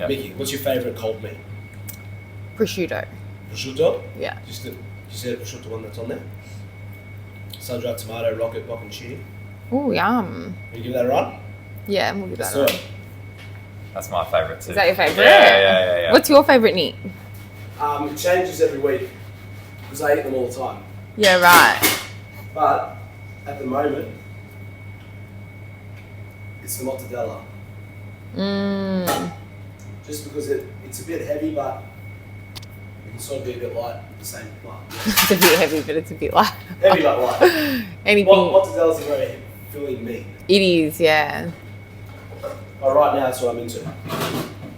Yep. Mickey, what's your favourite cold meat? Prosciutto. Prosciutto? Yeah. Just the prosciutto one that's on there? Sun-dried tomato, rocket, bocconcini. Oh, yum. Will you give that a run? Yeah, we'll give that Let's a do run. it. That's my favourite too. Is that your favourite? Yeah. What's your favourite meat? It changes every week because I eat them all the time. Yeah, right. But at the moment, it's the mortadella. Just because it's a bit heavy, but it can sort of be a bit light at the same time. It's a bit heavy, but it's a bit light. Heavy but light. Anything. Mortadella's a very filling meat. It is, yeah. But right now, that's what I'm into.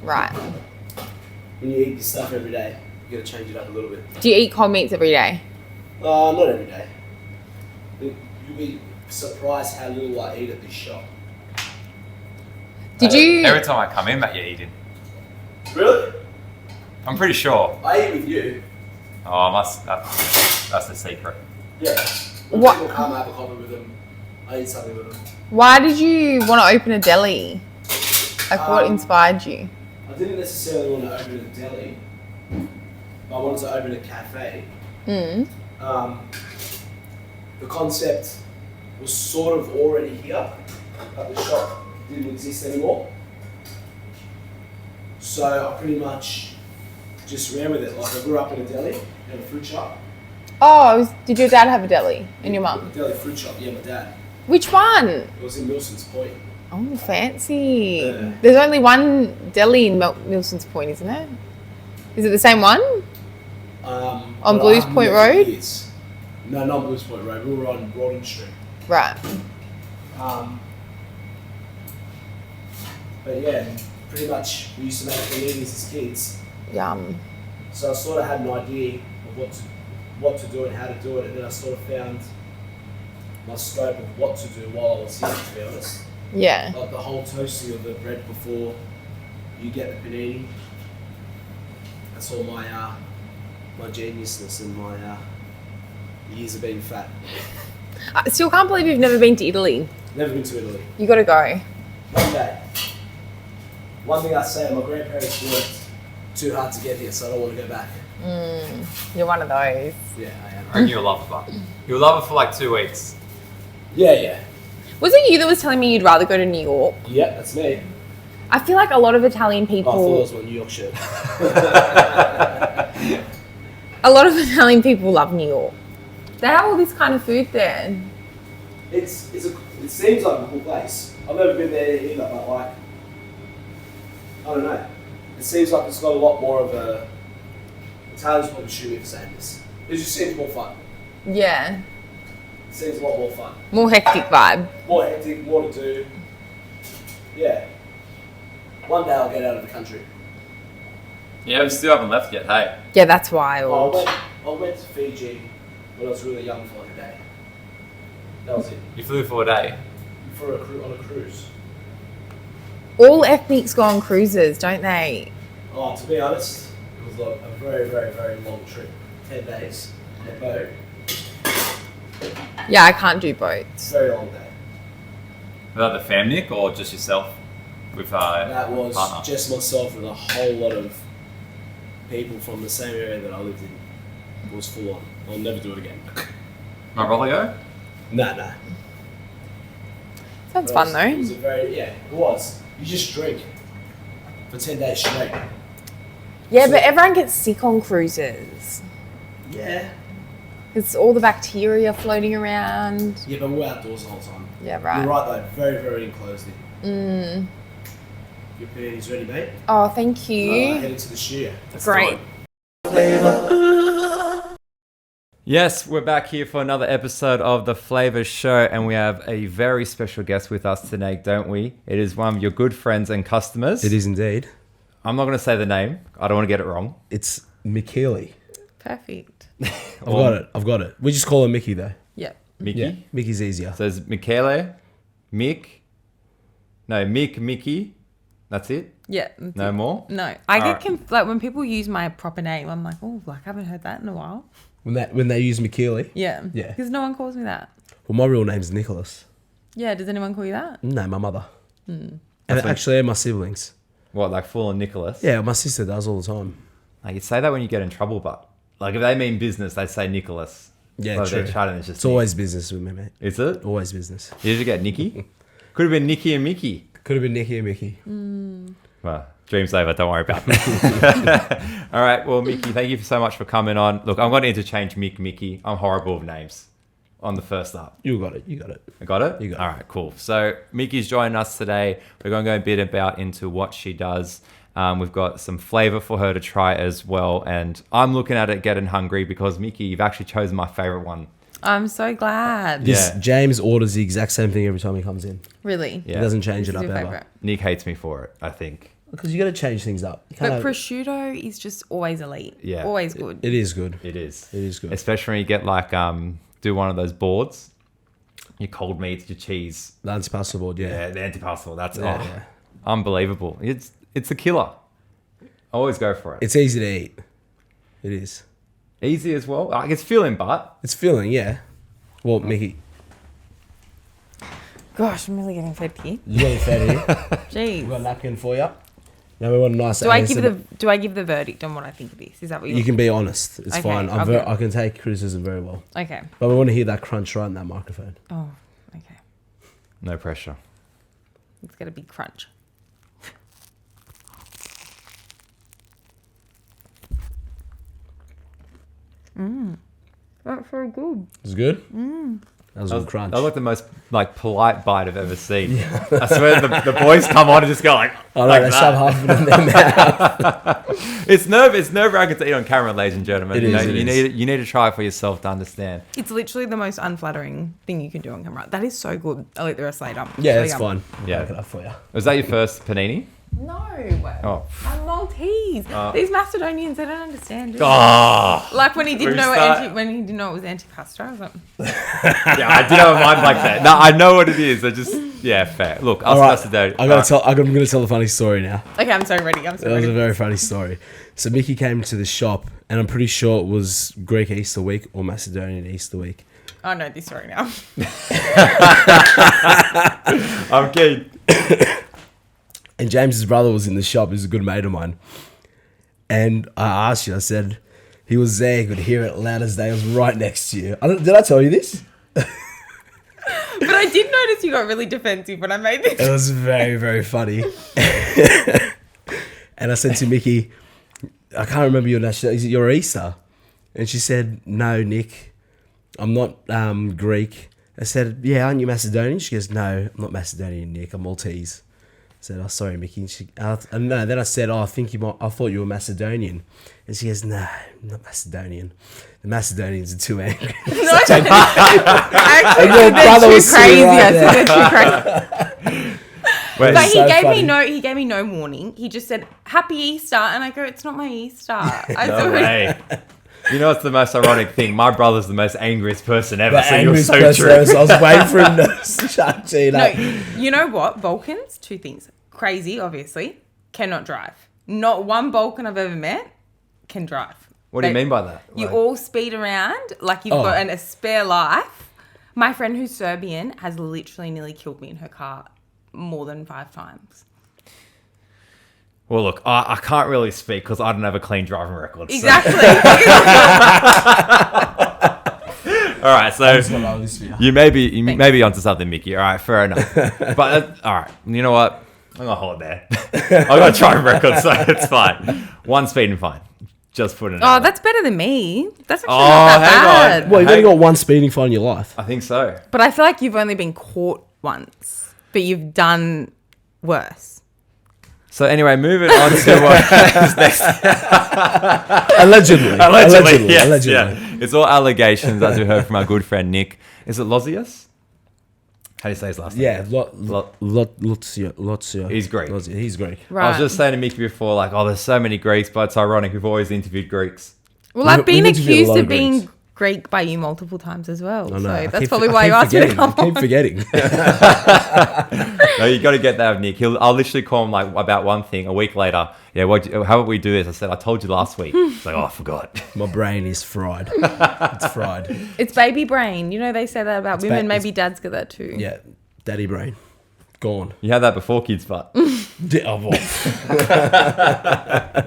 Right. When you eat this stuff every day, you got to change it up a little bit. Do you eat cold meats every day? Not every day. You'll be surprised how little I eat at this shop. Did you... Every time I come in, mate, you're eating. Really? I'm pretty sure. I eat with you. Oh, that's the secret. Yeah. When What? people come, I have a coffee with them. I eat something with them. Why did you want to open a deli? Like, what inspired you? I didn't necessarily want to open a deli, but I wanted to open a cafe. The concept was sort of already here, but the shop didn't exist anymore. So I pretty much just ran with it. Like, I grew up in a deli and a fruit shop. Oh, did your dad have a deli? And your mum? A deli fruit shop, yeah, my dad. Which one? It was in Milson's Point. Oh, fancy. Yeah. There's only one deli in Milson's Point, isn't it? Is it the same one? On Blues Point Road? No, not Blues Point Road. We were on Rawdon Street. Right. But yeah, pretty much we used to make paninis as kids. Yum. So I sort of had an idea of what to do and how to do it, and then I sort of found my scope of what to do while I was here, to be honest. Yeah. Like the whole toasting of the bread before you get the panini. That's all my geniusness and my years of being fat. I still can't believe you've never been to Italy. Never been to Italy. You got to go. One day. One thing I say, my grandparents worked too hard to get here, so I don't want to go back. You're one of those. Yeah, I am. I reckon you'll love it, but you'll love it for like 2 weeks. Yeah. Was it you that was telling me you'd rather go to New York? Yeah, that's me. I feel like a lot of Italian people... Oh, I thought it was my New York shirt. A lot of Italian people love New York. They have all this kind of food there. It seems like a cool place. I've never been there either, but like, I don't know. It seems like it's got a lot more of a... Italians probably shoot me for saying this. It just seems more fun. Yeah. It seems a lot more fun. More hectic vibe. More hectic, more to do. Yeah. One day I'll get out of the country. Yeah, we still haven't left yet, hey? Yeah, that's wild. I went to Fiji when I was really young for like a day. That was it. You flew for a day? On a cruise. All ethnics go on cruises, don't they? Oh, to be honest, it was like a very, very, very long trip. 10 days on a boat. Yeah, I can't do boats. Very long day. Without the family or just yourself? With That was partner? just myself and a whole lot of people from the same area that I lived in. It was full on. I'll never do it again. My brother go? Nah. Sounds fun though. It was it was. You just drink for 10 days straight. Yeah, but everyone gets sick on cruises. Yeah. It's all the bacteria floating around. Yeah, but we're outdoors the whole time. Yeah, right. You're right though, very, very enclosed in. Your panties ready, mate? Oh, thank you. Heading to the shear. Great. Yes, we're back here for another episode of The Flaeva Show, and we have a very special guest with us today, don't we? It is one of your good friends and customers. It is indeed. I'm not going to say the name. I don't want to get it wrong. It's Mikele. Perfect. I've got it. We just call her Mickey though. Yep. Mickey? Yeah, Mickey's easier. So it's Mikele, Mickey. That's it? Yeah. No more? No. I get Alright. like when people use my proper name, I'm like, oh, like I haven't heard that in a while. When they use Mikele. Yeah. Yeah. Because no one calls me that. Well, my real name's Nicholas. Yeah. Does anyone call you that? No, my mother. And That's actually, my siblings. What, like full on Nicholas? Yeah, my sister does all the time. Like, you say that when you get in trouble, but like if they mean business, they say Nicholas. Yeah, But if true. they're chatting, it's just It's always business with me, mate. Is it? Always business. Did you get Nikki? Could have been Nikki and Mickey. Could have been Nicky and Mickey. Well, dreams over. Don't worry about that. All right. Well, Mickey, thank you so much for coming on. Look, I'm going to interchange Mickey. I'm horrible with names on the first up. You got it. You got it. I got it? You got it. All right, cool. So Mickey's joining us today. We're going to go a bit about into what she does. We've got some flavor for her to try as well. And I'm looking at it getting hungry because, Mickey, you've actually chosen my favorite one. I'm so glad. Yeah. James orders the exact same thing every time he comes in. Really? Yeah. He doesn't change This it is up your ever. favourite. Nick hates me for it, I think. Because you got to change things up. You But can't- prosciutto is just always elite. Yeah. Always good. it is good. It is. It is good. Especially when you get like, do one of those boards. Your cold meats, your cheese. The antipasto board, Yeah, yeah. the antipasta. That's Yeah. unbelievable. It's a killer. Always go for it. It's easy to eat. It is. Easy as well. Like, it's filling, but It's filling, yeah. Well, Mickey, Gosh, I'm really getting fed here. you got it fed here. Jeez. We've got a napkin for you. Now we want a nice Do I ASMR. give the verdict on what I think of this? Is that what You can be honest. It's Okay, fine. I'll I can take criticism very well. Okay. But we want to hear that crunch right in that microphone. Oh, okay. no pressure. Let's get a big crunch. That's so good. It's good? That was a good crunch. That was like the most like polite bite I've ever seen. I swear the boys come on and just go like, Oh, no, like they that. shove half of it in their mouth. It's nerve-wracking to eat on camera, ladies and gentlemen. It You is, know, it you is. need to try it for yourself to understand. It's literally the most unflattering thing you can do on camera. That is so good. I'll eat the rest later. Yeah, So it's yum. fine. Yeah. I'll look it up for you. Was that your first panini? No. Oh. I'm Maltese. These Macedonians, they don't understand. do they? Oh. Like when he didn't know Restart. when he didn't know it was antipasta. I was like, Yeah, I did have a mind like that. No, I know what it is. I just, yeah, fair. Look, All I'll right, today. I'm going to tell a funny story now. okay, I'm so ready. I'm It so was a ready. very funny story. So Mickey came to the shop, and I'm pretty sure it was Greek Easter week or Macedonian Easter week. I know this story now. I'm keen. And James's brother was in the shop. He's a good mate of mine. And I asked you, I said, he was there, you could hear it loud as day. It was right next to you. Did I tell you this? But I did notice you got really defensive when I made this. It was very, very funny. And I said to Mickey, I can't remember your nationality. Is it your Easter? And she said, no, Nick, I'm not Greek. I said, yeah, aren't you Macedonian? She goes, no, I'm not Macedonian, Nick. I'm Maltese. I said, oh, sorry, Mickey. And no, then I said, oh, I thought you were Macedonian. And she goes, no, I'm not Macedonian. The Macedonians are too angry. Actually, And your they're brother too was sitting crazy. right I there. think they're too crazy. Wait, But he so gave funny. he gave me no warning. He just said, "Happy Easter," and I go, "It's not my Easter." I no thought- way. You know what's the most ironic thing? My brother's the most angriest person ever, The so you're angriest so person true. ever, so I was waiting for him to start saying No, that. you know what? Balkans, two things. Crazy, obviously. Cannot drive. Not one Balkan I've ever met can drive. What do you mean by that? You Like- all speed around like you've Oh. got a spare life. My friend who's Serbian has literally nearly killed me in her car more than 5 times. Well, look, I can't really speak because I don't have a clean driving record. so- Exactly. All right, so you may be onto something, Mickey. All right, fair enough. But all right, you know what? I'm gonna hold it there. I've got a driving record, so it's fine. One speeding fine. Just put it. Oh, that's better than me. That's actually Oh, not that hang on. bad. Well, you've only Hey. got one speeding fine in your life. I think so. But I feel like you've only been caught once, but you've done worse. So anyway, moving on to what is next. Allegedly. Yes, yeah. It's all allegations, as we heard from our good friend Nick. Is it Lozius? How do you say his last name? Yeah, Lo- Lotsia. He's Greek. He's Greek. Right. I was just saying to Mickey before, like, oh, there's so many Greeks, but it's ironic. We've always interviewed Greeks. Well, We- I've been we interviewed a accused lot of of being Greeks. Greek by you multiple times as well. I know. So I that's keep- probably I why you keep asked me to forgetting. come I keep on. forgetting. No, you got to get that of Nick. I'll literally call him like about one thing. A week later, yeah, how would we do this? I said, I told you last week. It's like, oh, I forgot. My brain is fried. It's fried. It's baby brain. You know, they say that about women. Maybe dads get that too. Yeah, daddy brain. Gone. You had that before kids, but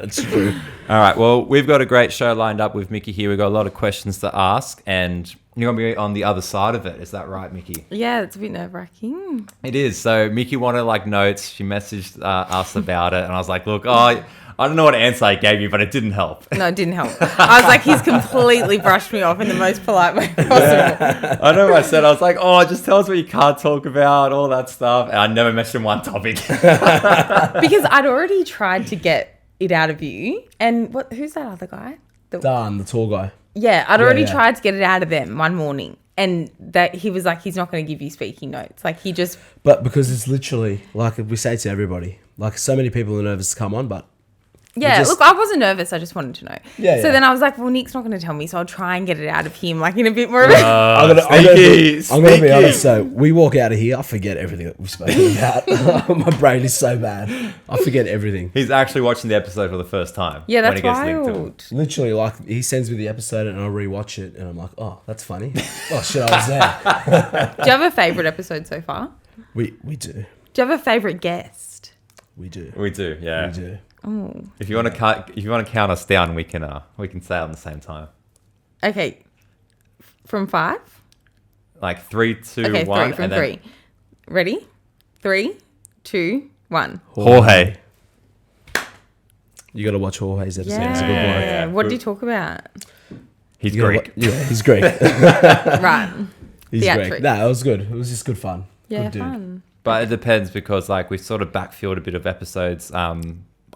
That's true. All right. Well, we've got a great show lined up with Mickey here. We've got a lot of questions to ask, and you're going to be on the other side of it. Is that right, Mickey? Yeah, it's a bit nerve-wracking. It is. So Mickey wanted like notes. She messaged us about it, and I was like, look, I don't know what answer I gave you, but it didn't help. No, it didn't help. I was like, he's completely brushed me off in the most polite way possible. I know what I said. I was like, just tell us what you can't talk about, all that stuff. And I never mentioned one topic. Because I'd already tried to get it out of you. And who's that other guy? Dan, the tall guy. Yeah, I'd already tried to get it out of them one morning. And that he was like, he's not going to give you speaking notes. Like, he just... But because it's literally, like we say to everybody, like so many people are nervous to come on, but... Yeah, look, I wasn't nervous. I just wanted to know. Yeah, so then I was like, well, Nick's not going to tell me, so I'll try and get it out of him, like in a bit more of a... I'm going to be honest. So we walk out of here, I forget everything that we've spoken about. My brain is so bad. I forget everything. He's actually watching the episode for the first time. Yeah, that's wild. Literally, like, he sends me the episode and I rewatch it and I'm like, oh, that's funny. Oh, shit, I was there. Do you have a favourite episode so far? We do. Do you have a favourite guest? We do. We do, yeah. We do. Oh. If you want to count us down, we can say it on the same time. Okay. From 5? Like 3, 2, okay, 1. 3 from 3. Ready? 3, 2, 1. Jorge. You got to watch Jorge's episode. Yeah. It's a good one. Yeah. What did he talk about? He's Greek. He's Greek. Right. He's Theatrics. Greek. No, it was good. It was just good fun. Yeah, good dude. fun. But it depends because like we sort of backfilled a bit of episodes.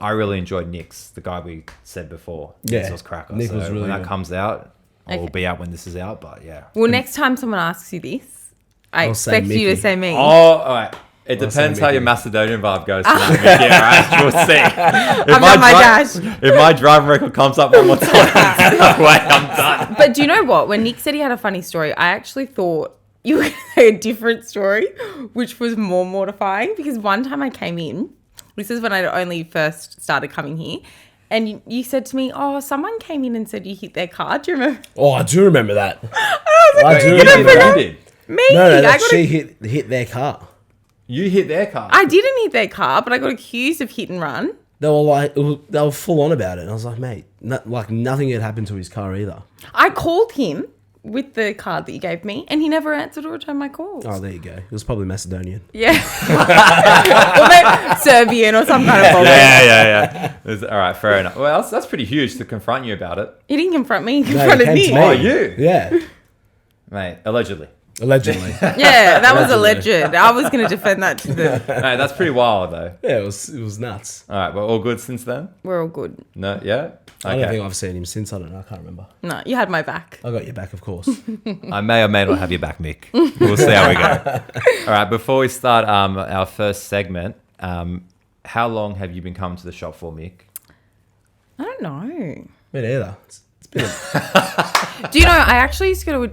I really enjoyed Nick's, the guy we said before. Yeah. Nick's was cracker. Nick so was really when that good. comes out, it will Okay. be out when this is out. But yeah. Well, next time someone asks you this, I I'll say expect you to Mickey. say me. Oh, all right. It I'll depends say how your Mickey. Macedonian vibe goes tonight, Mickey. All right, we'll see. If I've done my dash. If my driving record comes up one more time, no way, I'm done. But do you know what? When Nick said he had a funny story, I actually thought you were going to say a different story, which was more mortifying. Because one time I came in, this is when I only first started coming here, and you said to me, oh, someone came in and said you hit their car. Do you remember? Oh, I do remember that. And I was like, I do you remember don't that. forget You did. me. No, I that got she hit their car. You hit their car. I didn't hit their car, but I got accused of hit and run. They were like, they were full on about it. And I was like, mate, like nothing had happened to his car either. I called him with the card that you gave me, and he never answered or returned my calls. Oh, there you go. It was probably Macedonian. Yeah. Or maybe Serbian or some kind of problem. Yeah. All right, fair enough. Well, that's pretty huge to confront you about it. He didn't confront me, he No, confronted he me. came to Oh, you? Yeah, Mate, allegedly. allegedly. Yeah, that was Allegedly. alleged. I was going to defend that to the... Hey, that's pretty wild, though. Yeah, it was nuts. All right, well, all good since then? We're all good. No, yeah? I don't Okay. think I've seen him since. I don't know. I can't remember. No, you had my back. I got your back, of course. I may or may not have your back, Mick. We'll see how we go. All right, before we start our first segment, how long have you been coming to the shop for, Mick? I don't know. Me neither. It's been Do you know, I actually used to go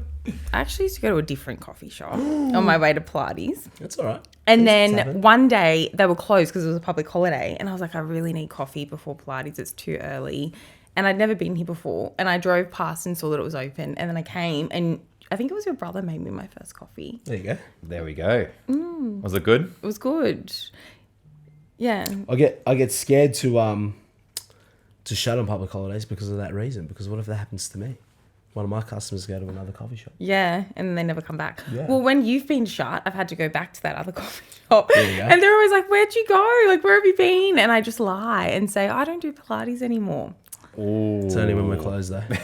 to a different coffee shop on my way to Pilates. It's all right. And It's then happened. one day they were closed because it was a public holiday. And I was like, I really need coffee before Pilates. It's too early. And I'd never been here before. And I drove past and saw that it was open. And then I came and I think it was your brother made me my first coffee. There you go. There we go. Was it good? It was good. Yeah. I get scared to shut on public holidays because of that reason. Because what if that happens to me? One of my customers go to another coffee shop. Yeah, and then they never come back. Yeah. Well, when you've been shut, I've had to go back to that other coffee shop. There you go. And they're always like, where'd you go? Like, where have you been? And I just lie and say, I don't do Pilates anymore. It's only when we're closed, though. I'm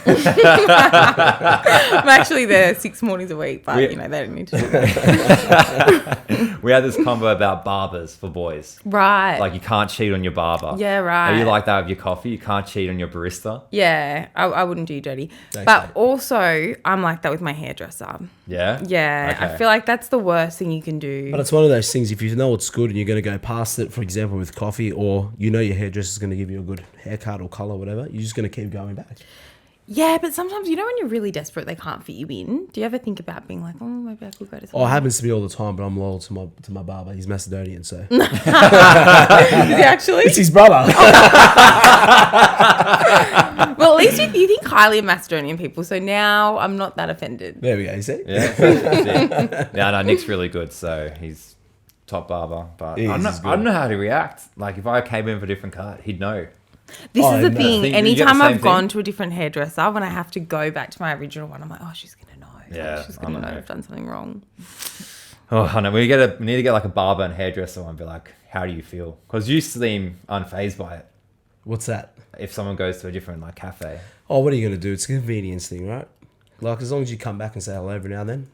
actually there 6 mornings a week, but, We- they don't need to do that. We had this convo about barbers for boys. Right. Like, you can't cheat on your barber. Yeah, right. Are you like that with your coffee? You can't cheat on your barista? Yeah, I wouldn't do dirty. Thanks, but mate. also, I'm like that with my hairdresser. Yeah? Yeah, Okay. I feel like that's the worst thing you can do. But it's one of those things, if you know it's good and you're going to go past it, for example, with coffee, or you know your hairdresser's going to give you a good haircut or colour, whatever, you're just going to keep going back. Yeah, but sometimes, when you're really desperate, they can't fit you in. Do you ever think about being like, oh, maybe I could go to Oh, it someone? happens to me all the time, but I'm loyal to my barber. He's Macedonian, so. Is he actually? It's his brother. Well, at least you think highly of Macedonian people, so now I'm not that offended. There we go, you see? Yeah. Yeah, no, Nick's really good, so he's top barber, but He I is, don't, he's know, I don't good. know how to react. Like if I came in for a different cut, he'd know. This Oh, is the no. thing. Think you get the Anytime same I've gone thing? to a different hairdresser, when I have to go back to my original one, I'm like, oh, she's gonna know. Yeah, Like, she's I gonna don't know know. I've done something wrong. Oh, I know. We need to get like a barber and hairdresser one. And be like, how do you feel? Because you seem unfazed by it. What's that? If someone goes to a different like cafe, Oh, what are you going to do? It's a convenience thing, right? Like, as long as you come back and say hello every now and then.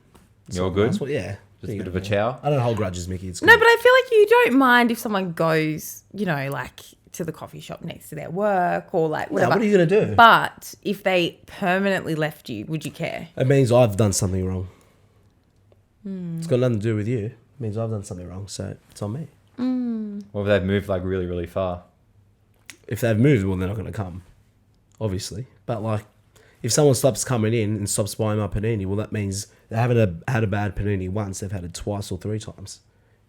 it's You're all good? nice. Well, yeah. just a bit of a Yeah. chow. I don't hold grudges, Mickey. It's No, good. but I feel like you don't mind if someone goes, you know, like to the coffee shop next to their work or like No, whatever. what are you going to do? But if they permanently left you, would you care? It means I've done something wrong. It's got nothing to do with you. It means I've done something wrong, so it's on me. Or if they've moved like really, really far. If they've moved, well, they're not going to come, obviously. But like, if someone stops coming in and stops buying my panini, well, that means they haven't had a bad panini once. They've had it twice or 3 times.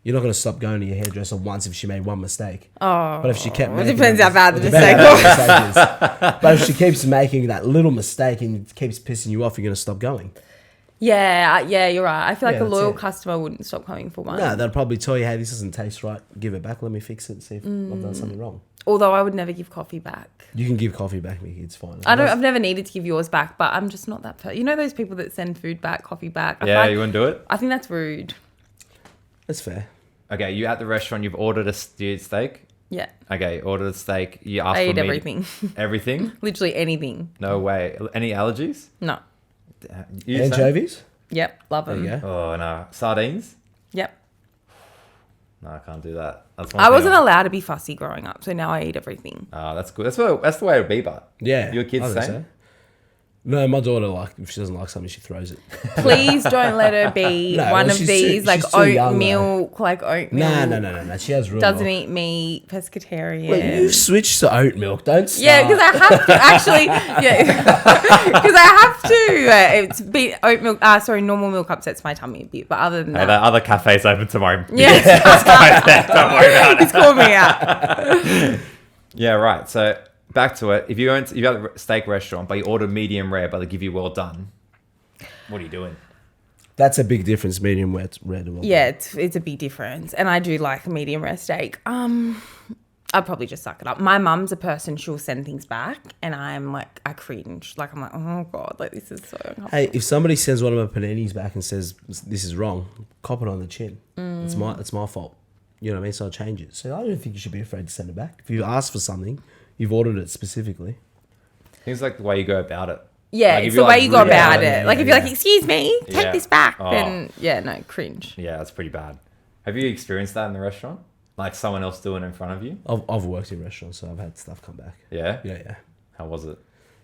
You're not going to stop going to your hairdresser once if she made one mistake. Oh, But if she kept it making depends that- how bad the it depends mistake how bad was. the mistake is. But if she keeps making that little mistake and keeps pissing you off, you're going to stop going. Yeah, you're right. I feel like Yeah, a loyal that's it. customer wouldn't stop coming for one. No, they'll probably tell you, hey, this doesn't taste right. Give it back. Let me fix it and see if I've done something wrong. Although I would never give coffee back. You can give coffee back, Mickey. It's fine. I've never needed to give yours back, but I'm just not that person. You know those people that send food back, coffee back? Yeah, you wouldn't do it? I think that's rude. That's fair. Okay, you at the restaurant, you've ordered a steak. Yeah. Okay, ordered a steak. You asked I for eat meat. everything. Everything? Literally anything. No way. Any allergies? No. You say? Anchovies? Yep. Love There them. you go. Oh, no. Sardines? Yep. No, I can't do that. That's one I thing wasn't allowed to be fussy growing up, so now I eat everything. Oh, that's good. That's the way it would be, but. Yeah. Your kids I think same? so. No, my daughter, like, if she doesn't like something, she throws it. Please don't let her be No, one well, of she's these too- like she's too young, oat milk, like oat milk. No. She has real Doesn't milk. eat meat, pescatarian. Wait, you switched to oat milk. Don't start. Yeah, because I have to actually. Yeah, because I have to. It's been oat milk. Normal milk upsets my tummy a bit, but other than Hey, that, that other cafe's open tomorrow. yeah, Don't worry about it. he's called me out. Yeah, right. So back to it. If you have a steak restaurant, but you order medium rare, but they give you well done, what are you doing? That's a big difference, medium red and well. Yeah, it's a big difference, and I do like a medium rare steak. I'd probably just suck it up. My mum's a person; she'll send things back, and I'm like, I cringe. Like I'm like, oh god, like this is so uncomfortable. Hey, if somebody sends one of my paninis back and says this is wrong, cop it on the chin. It's my fault. You know what I mean? So I'll change it. So I don't think you should be afraid to send it back. If you ask for something, you've ordered it specifically. Things like the way you go about it. Yeah, Like, if it's you're, the way like, you go really- about yeah, it. Like yeah, if you're yeah. like, excuse me, take Yeah. this back, Oh. then yeah, no, cringe. Yeah, that's pretty bad. Have you experienced that in the restaurant? Like someone else doing it in front of you? I've worked in restaurants, so I've had stuff come back. Yeah? Yeah. How was it?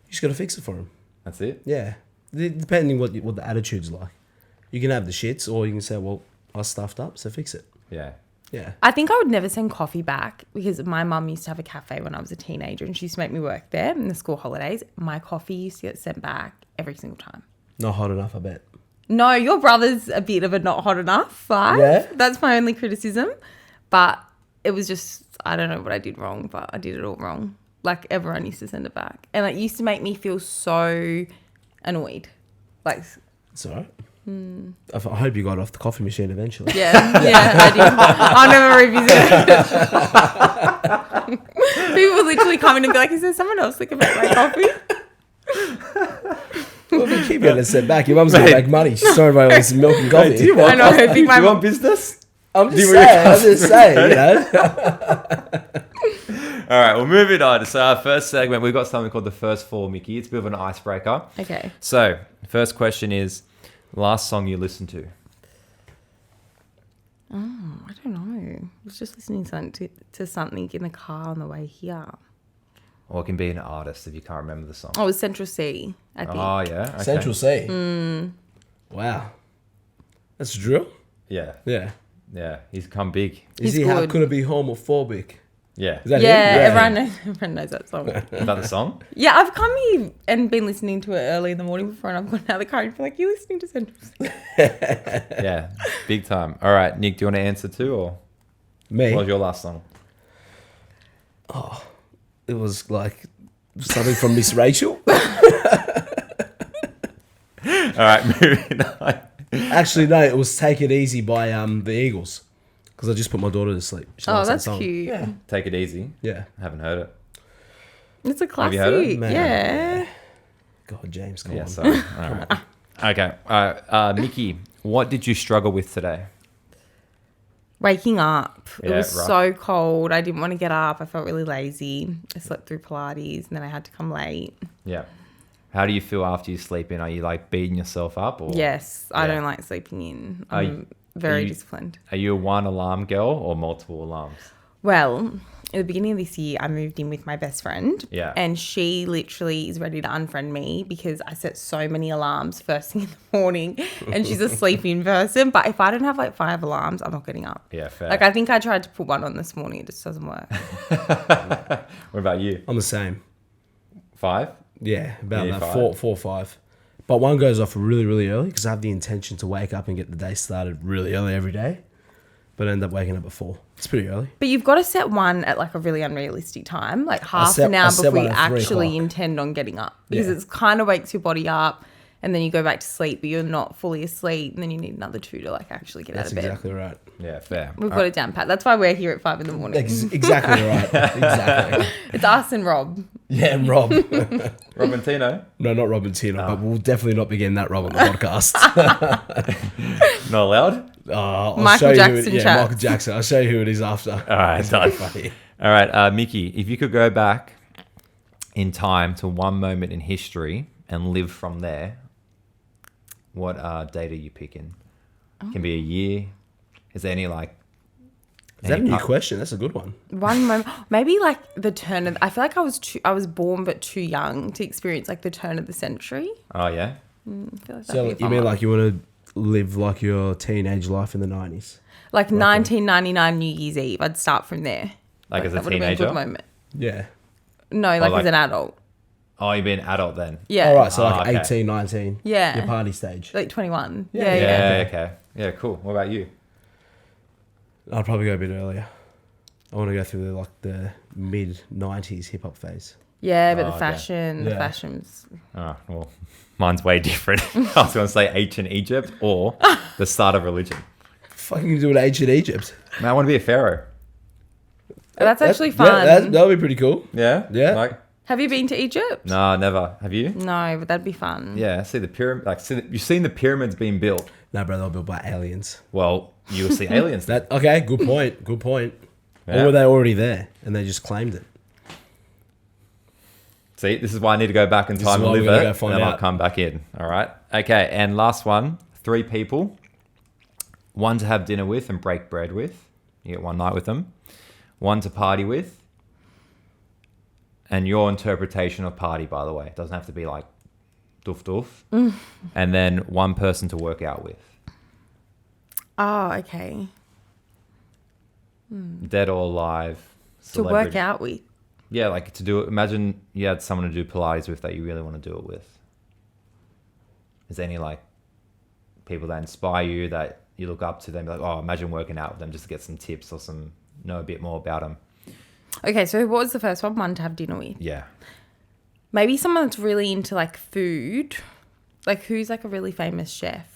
You just got to fix it for them. That's it? Yeah. Depending what the attitude's like. You can have the shits, or you can say, well, I stuffed up, so fix it. Yeah. Yeah. I think I would never send coffee back because my mum used to have a cafe when I was a teenager and she used to make me work there in the school holidays. My coffee used to get sent back every single time. Not hot enough, I bet. No, your brother's a bit of a not hot enough vibe. Yeah? That's my only criticism. But it was just, I don't know what I did wrong, but I did it all wrong. Like everyone used to send it back. And it used to make me feel so annoyed. Like, It's all right. I hope you got off the coffee machine eventually. yeah, I did. I'll never revisit it. People would literally come in and be like, is there someone else that can make my coffee? Well, if you keep getting it sent back, your mum's going to make money. She's throwing away all this milk and coffee. Hey, do you want, I know, I think my do you want mum- business? I'm Do you just saying, you know. All right, well, moving on. So our first segment, we've got something called the First Four, Mickey. It's a bit of an icebreaker. Okay. So, first question is, last song you listened to? Oh, I don't know. I was just listening to something in the car on the way here. Or it can be an artist if you can't remember the song. Oh, it was Central C, I think. Oh, yeah. Okay. Central C. Wow. That's drill? Yeah. Yeah. Yeah. He's come big. Is He's he how good. could it be homophobic? Yeah. Is that Yeah, him? everyone knows that song. Is that the song? Yeah, I've come here and been listening to it early in the morning before, and I've gone out of the car and feel like, you're listening to Central C. Yeah. Big time. All right, Nick, do you want to answer too, or Me? what was your last song? It was like something from Miss Rachel. All right, moving on. Actually, no, it was Take It Easy by the Eagles. Because I just put my daughter to sleep. She Oh, likes that that's song. cute. Yeah. Take It Easy. Yeah. Haven't heard it. It's a classic. you heard it? Man. Yeah. God, James, come Yeah, on. sorry. All right. Okay. All right. Mickey, what did you struggle with today? Waking up. It Yeah, was rough. so cold. I didn't want to get up. I felt really lazy. I slept through Pilates and then I had to come late. Yeah. How do you feel after you sleep in? Are you like beating yourself up? Or Yes, I Yeah. don't like sleeping in. Are I'm you- very are you- disciplined. Are you a one alarm girl or multiple alarms? Well, at the beginning of this year, I moved in with my best friend. Yeah. And she literally is ready to unfriend me because I set so many alarms first thing in the morning and she's a sleep-in person. But if I don't have like 5 alarms, I'm not getting up. Yeah, fair. Like, I think I tried to put one on this morning. It just doesn't work. What about you? I'm the same. 5? Yeah, about Yeah, that. 5. 4 or 5. But one goes off really, really early because I have the intention to wake up and get the day started really early every day. But I end up waking up at 4. It's pretty early. But you've got to set one at like a really unrealistic time, like half set- an hour I set before one you at 3 actually o'clock. intend on getting up. Because Yeah. it's kind of wakes your body up and then you go back to sleep, but you're not fully asleep. And then you need another 2 to like actually get That's out of bed. exactly right. Yeah, fair. We've got it down pat. That's why we're here at 5 in the morning. Exactly right. Exactly. It's us and Rob. Yeah, and Rob. Robin Tino? No, not Rob and Tina, but we'll definitely not be getting that Rob on the podcast. Not allowed? I'll Michael show you who Jackson yeah, chats. Michael Jackson. I'll show you who it is after. All right, done. Funny. All right, Mickey, if you could go back in time to one moment in history and live from there, what date are you picking? Can be a year. Is there any like? Is that a any new part- question? That's a good one. One moment, maybe like the turn of. I feel like I was born but too young to experience like the turn of the century. Oh yeah. I feel like So that'd be a you fun mean one. like you want to live like your teenage life in the 90s? Like 1999 New Year's Eve? I'd start from there. Like as a that would have been a teenager? good moment. Yeah. No, like, like- as an adult. Oh, you'd be an adult then. Yeah. All right, so like okay. 18, 19. Yeah. Your party stage. Like 21. Yeah, Yeah. Yeah. Okay. Yeah. Cool. What about you? I'd probably go a bit earlier. I want to go through the mid 90s hip hop phase. Yeah, but Oh, the okay. fashion, the Yeah. fashions. Oh well, mine's way different. I was going to say ancient Egypt or the start of religion. Fucking do it ancient Egypt. Man, I want to be a pharaoh. That's actually Yeah, fun. that'll be pretty cool. Yeah. Yeah. Like, Have you been to Egypt? no, never. Have you? No, but that'd be fun. Yeah. See the pyramid. Like, you've seen the pyramids being built. No, bro, they'll built by aliens. Well, you will see aliens. That okay? Good point. Good point. Yeah. Or were they already there and they just claimed it? See, this is why I need to go back in is time and why live we gotta it, go find and then I'll out. come back in. All right. Okay. And last one: 3 people, one to have dinner with and break bread with. You get one night with them. One to party with. And your interpretation of party, by the way, it doesn't have to be like doof doof. And then one person to work out with, Oh, okay. dead or alive. To work Celebrity. out with. Yeah, like to do it. Imagine you had someone to do Pilates with that you really want to do it with. Is there any like people that inspire you that you look up to them? Like, oh, imagine working out with them just to get some tips or know a bit more about them. Okay, so what was the first one? One to have dinner with. Yeah. Maybe someone that's really into like food. Like who's like a really famous chef?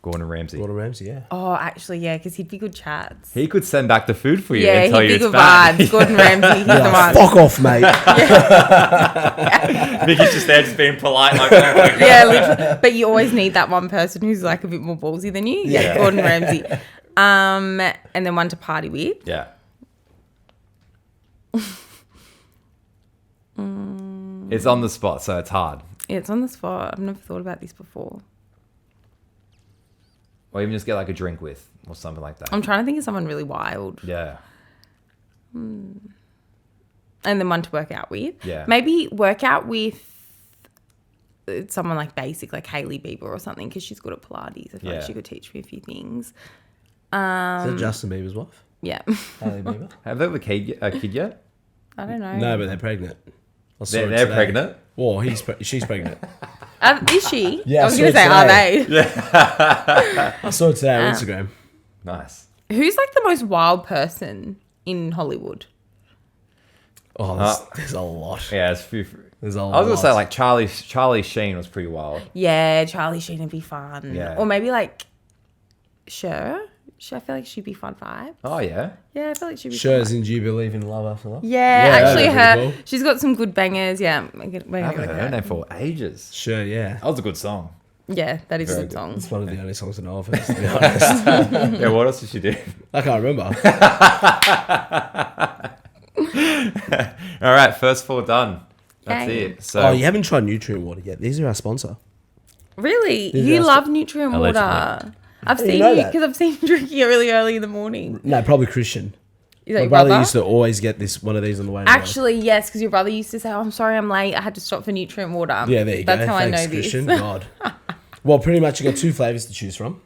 Gordon Ramsay. Gordon Ramsay, yeah. Oh, actually, yeah, because he'd be good chats. He could send back the food for you Yeah, and tell he'd you be it's good bad. vibes. Gordon Ramsay, he's the Yeah, one. fuck off, mate. Vicky's just there, just being polite. Like, oh my God. Yeah, literally. But you always need that one person who's like a bit more ballsy than you. Yeah, Yeah. Gordon Ramsay. And then one to party with. Yeah. It's on the spot, so it's hard. Yeah, it's on the spot. I've never thought about this before. Or even just get like a drink with or something like that. I'm trying to think of someone really wild. Yeah. And then one to work out with. Yeah. Maybe work out with someone like basic, like Hailey Bieber or something, because she's good at Pilates. I feel Yeah. like she could teach me a few things. Is that Justin Bieber's wife? Yeah. Hailey Bieber? Have they have a kid yet? I don't know. No, but they're pregnant. I saw it They're today. pregnant. Well, she's pregnant. Is she? Yeah, I was I going to saw say, it are they? I saw it today on Instagram. Nice. Who's like the most wild person in Hollywood? Oh, there's a lot. Yeah, it's few. There's a lot. I was gonna say like Charlie Sheen was pretty wild. Yeah, Charlie Sheen would be fun. Yeah. Or maybe like Cher. I feel like she'd be fun vibe. Oh, yeah? Yeah, I feel like she'd be Sure, fun as vibes. in, do you believe in love after love? Yeah, that'd actually, be pretty cool. she's got some good bangers. Yeah, we're I gonna haven't go heard with her name that. for ages. Sure, yeah. That was a good song. Yeah, that is a Very good good. song. It's one of the only songs I know of hers, to be honest. Yeah, what else did she do? I can't remember. All right, first 4 done. That's Yay. it. So Oh, you haven't tried nutrient water yet. These are our sponsor. Really, These you are love nutrient Allegedly. water. I've How do you seen know you that? because I've seen you drinking it really early in the morning. No, probably Christian. Is that My your brother brother? used to always get one of these on the way to work. Actually, yes, because your brother used to say, "Oh, I'm sorry, I'm late. I had to stop for nutrient water." Yeah, there you go. That's how Thanks, I know Christian. this. God. Well, pretty much you got 2 flavors to choose from.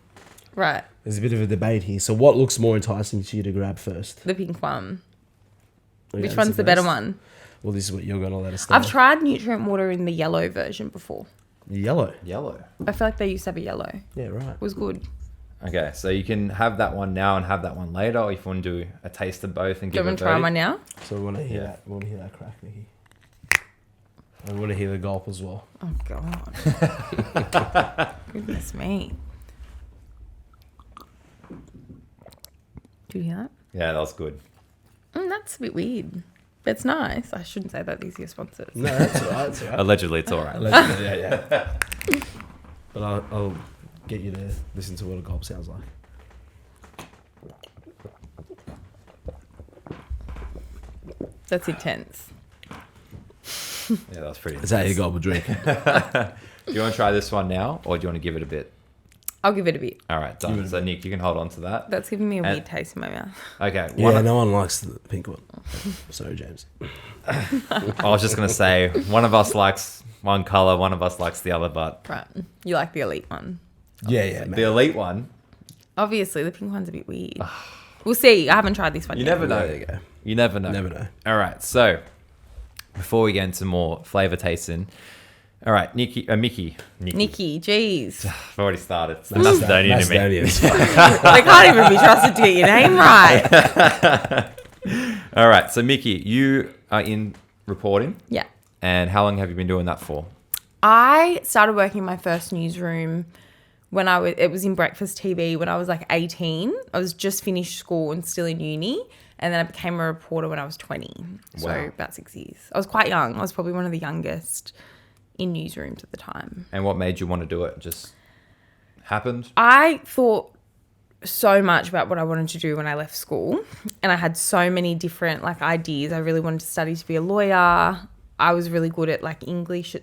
Right, There's a bit of a debate here. So, what looks more enticing to you to grab first? the pink one. Okay, Which that's one's the better best. one? Well, this is what you're going to let us know. I've tried nutrient water in the yellow version before. Yellow. yellow. I feel like they used to have a yellow. Yeah, right. It was good. Okay, so you can have that one now and have that one later, or if you want to do a taste of both and Do you give want it to try a mine now? So, we want to hear Yeah. that. We want to hear that crack, Nikki. I want to hear the gulp as well. Oh God! Goodness me! Do you hear that? Yeah, that was good. That's a bit weird. But it's nice. I shouldn't say that these are your sponsors. No, that's all right. That's all right. Allegedly, it's all right. Allegedly, yeah. But I'll get you to listen to what a gulp sounds like. That's intense. Yeah, that was pretty. Is that your gulp of drink? Do you want to try this one now, or do you want to give it a bit? I'll give it a bit. All right, done. So Nick, you can hold on to that. That's giving me a And- weird taste in my mouth. Okay. Yeah, no one likes the pink one. Sorry, James. I was just gonna say one of us likes one color, one of us likes the other, but Right. You like the elite one. Yeah, the man. elite one, Obviously, the pink one's a bit weird. We'll see. I haven't tried this one you yet. never know. There you go. You never know. Never know. All right, so before we get into more flavor tasting, all right, Mickey. Nikki, jeez. I've already started. It's the Macedonian in me. Macedonians. They can't even be trusted to get your name right. All right, so Mickey, you are in reporting, Yeah. and how long have you been doing that for? I started working in my first newsroom when it was in breakfast TV when I was like 18. I was just finished school and still in uni. And then I became a reporter when I was 20. So Wow. about 6 years. I was quite young. I was probably one of the youngest in newsrooms at the time. And what made you want to do it? Just happened? I thought so much about what I wanted to do when I left school. And I had so many different like ideas. I really wanted to study to be a lawyer. I was really good at like English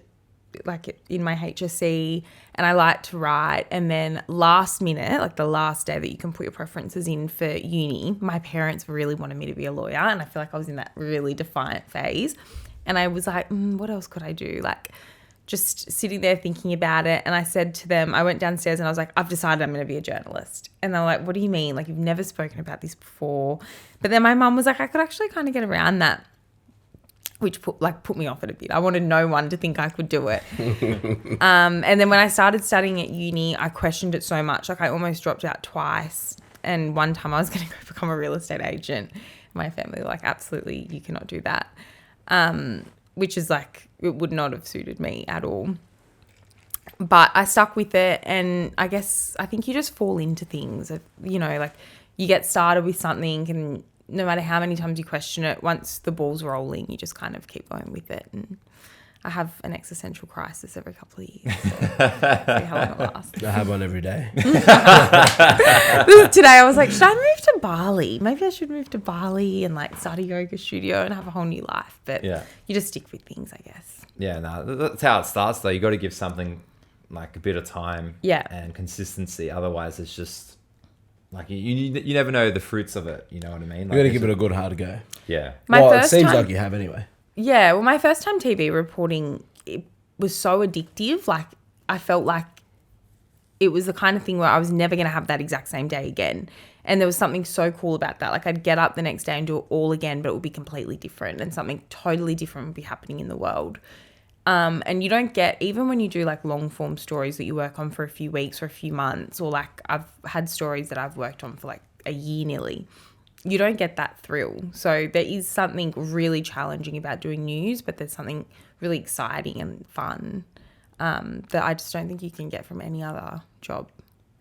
in my HSC, and I like to write. And then last minute, like the last day that you can put your preferences in for uni, my parents really wanted me to be a lawyer, and I feel like I was in that really defiant phase. And I was like, what else could I do? Like just sitting there thinking about it. And I said to them, I went downstairs and I was like, I've decided I'm going to be a journalist. And they were like, what do you mean? Like, you've never spoken about this before. But then my mum was like, I could actually kind of get around that, which put me off it a bit. I wanted no one to think I could do it. And then when I started studying at uni, I questioned it so much. Like I almost dropped out twice. And one time I was going to go become a real estate agent. My family were like, absolutely, you cannot do that. Which is like, it would not have suited me at all. But I stuck with it. And I think you just fall into things. You know, like you get started with something and no matter how many times you question it, once the ball's rolling, you just kind of keep going with it. And I have an existential crisis every couple of years. So see how long it lasts. I have one every day. Today I was like, should I move to Bali? Maybe I should move to Bali and like start a yoga studio and have a whole new life. But Yeah. you just stick with things, I guess. Yeah, no, that's how it starts though. You got to give something like a bit of time and consistency. Otherwise, it's just like you never know the fruits of it. You know what I mean? You got to give it a good hard go. Yeah. Well, it seems like you have anyway. Yeah, well, my first time TV reporting, it was so addictive. Like, I felt like it was the kind of thing where I was never going to have that exact same day again. And there was something so cool about that. Like, I'd get up the next day and do it all again, but it would be completely different and something totally different would be happening in the world. And you don't get, even when you do like long form stories that you work on for a few weeks or a few months, or like I've had stories that I've worked on for like a year nearly, you don't get that thrill. So there is something really challenging about doing news, but there's something really exciting and fun that I just don't think you can get from any other job.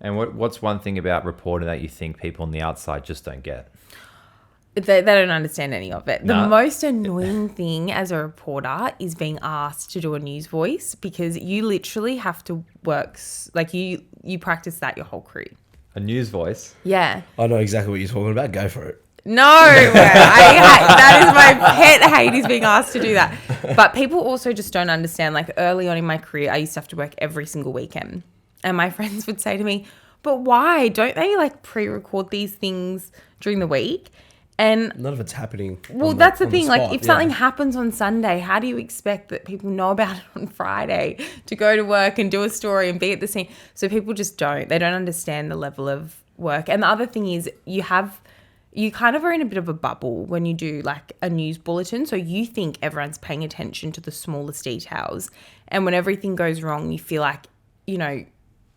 And what's one thing about reporting that you think people on the outside just don't get? They don't understand any of it. The No. most annoying thing as a reporter is being asked to do a news voice, because you literally have to work, like you practice that your whole career. A news voice? Yeah. I know exactly what you're talking about. Go for it. No, that is my pet hate, is being asked to do that. But people also just don't understand. Like early on in my career, I used to have to work every single weekend. And my friends would say to me, but why? Don't they like pre-record these things during the week? And None of it's happening. well, on that's the on thing. spot, Like if something happens on Sunday, how do you expect that people know about it on Friday to go to work and do a story and be at the scene? So people just don't. They don't understand the level of work. And the other thing is you kind of are in a bit of a bubble when you do like a news bulletin. So you think everyone's paying attention to the smallest details. And when everything goes wrong, you feel like, you know,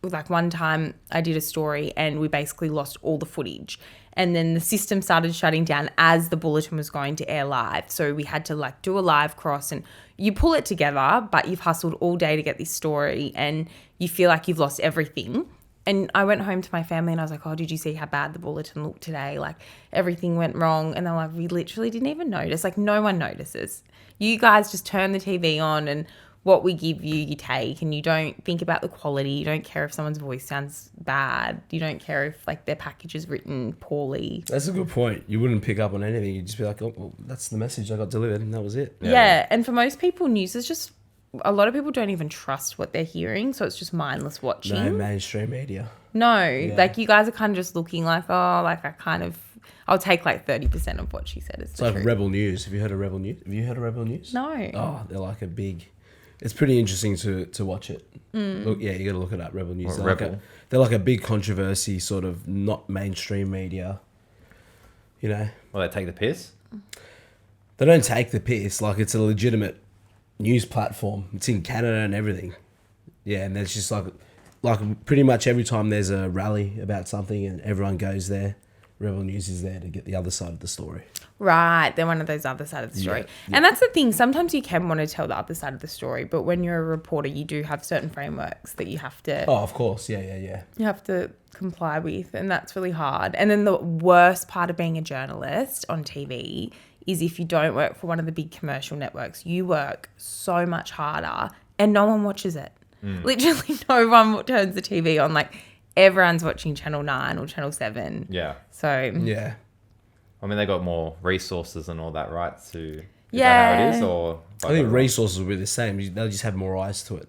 like one time I did a story and we basically lost all the footage. And then the system started shutting down as the bulletin was going to air live. So we had to like do a live cross, and you pull it together, but you've hustled all day to get this story and you feel like you've lost everything. And I went home to my family and I was like, oh, did you see how bad the bulletin looked today? Like everything went wrong. And they're like, we literally didn't even notice. Like no one notices. You guys just turn the TV on and what we give you, you take, and you don't think about the quality. You don't care if someone's voice sounds bad. You don't care if like their package is written poorly. That's a good point. You wouldn't pick up on anything. You'd just be like, oh, well, that's the message I got delivered, and that was it. Yeah. And for most people, news is just, a lot of people don't even trust what they're hearing. So it's just mindless watching. No mainstream media. No, like you guys are kind of just looking like, oh, like I'll take like 30% of what she said as It's the like truth. Rebel News. Have you heard of Rebel News? Have you heard of Rebel News? No. Oh, they're like a big... It's pretty interesting to watch it. Mm. Look, yeah, you got to look it up, Rebel News. What, They're like a big controversy, sort of not mainstream media, you know? Well, they take the piss? They don't take the piss. Like, it's a legitimate news platform. It's in Canada and everything. Yeah, and there's just like pretty much every time there's a rally about something and everyone goes there, Rebel News is there to get the other side of the story. Right, they're one of those other side of the story. Yeah. And that's the thing, sometimes you can want to tell the other side of the story, but when you're a reporter, you do have certain frameworks that you have to Oh, of course. Yeah. you have to comply with, and that's really hard. And then the worst part of being a journalist on TV is if you don't work for one of the big commercial networks, you work so much harder and no one watches it. Literally no one turns the TV on. Like everyone's watching Channel 9 or Channel 7. Yeah. So Yeah. I mean, they got more resources and all that, right? Is Yeah. that how it is? Or I think resources will be the same. They'll just have more eyes to it.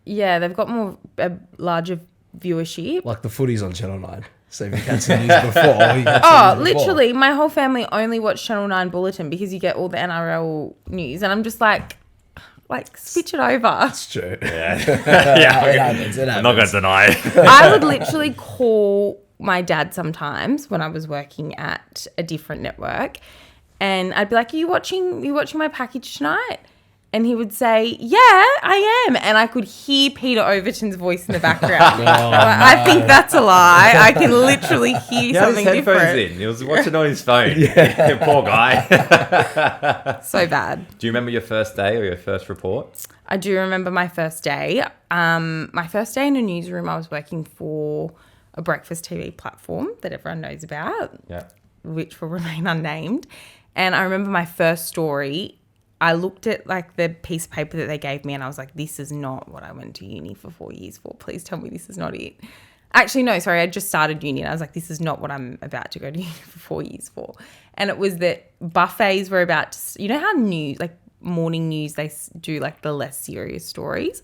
yeah, they've got a larger viewership. Like the footy's on Channel 9. So if you catch the news before, you catch Oh, the news before. literally, my whole family only watch Channel 9 Bulletin because you get all the NRL news. And I'm just like switch it over. It's true. Yeah. It happens. I'm not going to deny it. I would literally call my dad sometimes when I was working at a different network, and I'd be like, are you watching my package tonight? And he would say, yeah, I am. And I could hear Peter Overton's voice in the background. I think that's a lie. I can literally hear He had his something headphones different. in. He was watching on his phone. Yeah. Poor guy. So bad. Do you remember your first day or your first report? I do remember my first day. My first day in a newsroom, I was working for a breakfast TV platform that everyone knows about, Yeah. which will remain unnamed. And I remember my first story, I looked at like the piece of paper that they gave me and I was like, this is not what I went to uni for 4 years for. Please tell me this is not it. Actually, no, sorry. I just started uni and I was like, this is not what I'm about to go to uni for 4 years for. And it was that buffets were about to, you know how news, like morning news, they do like the less serious stories.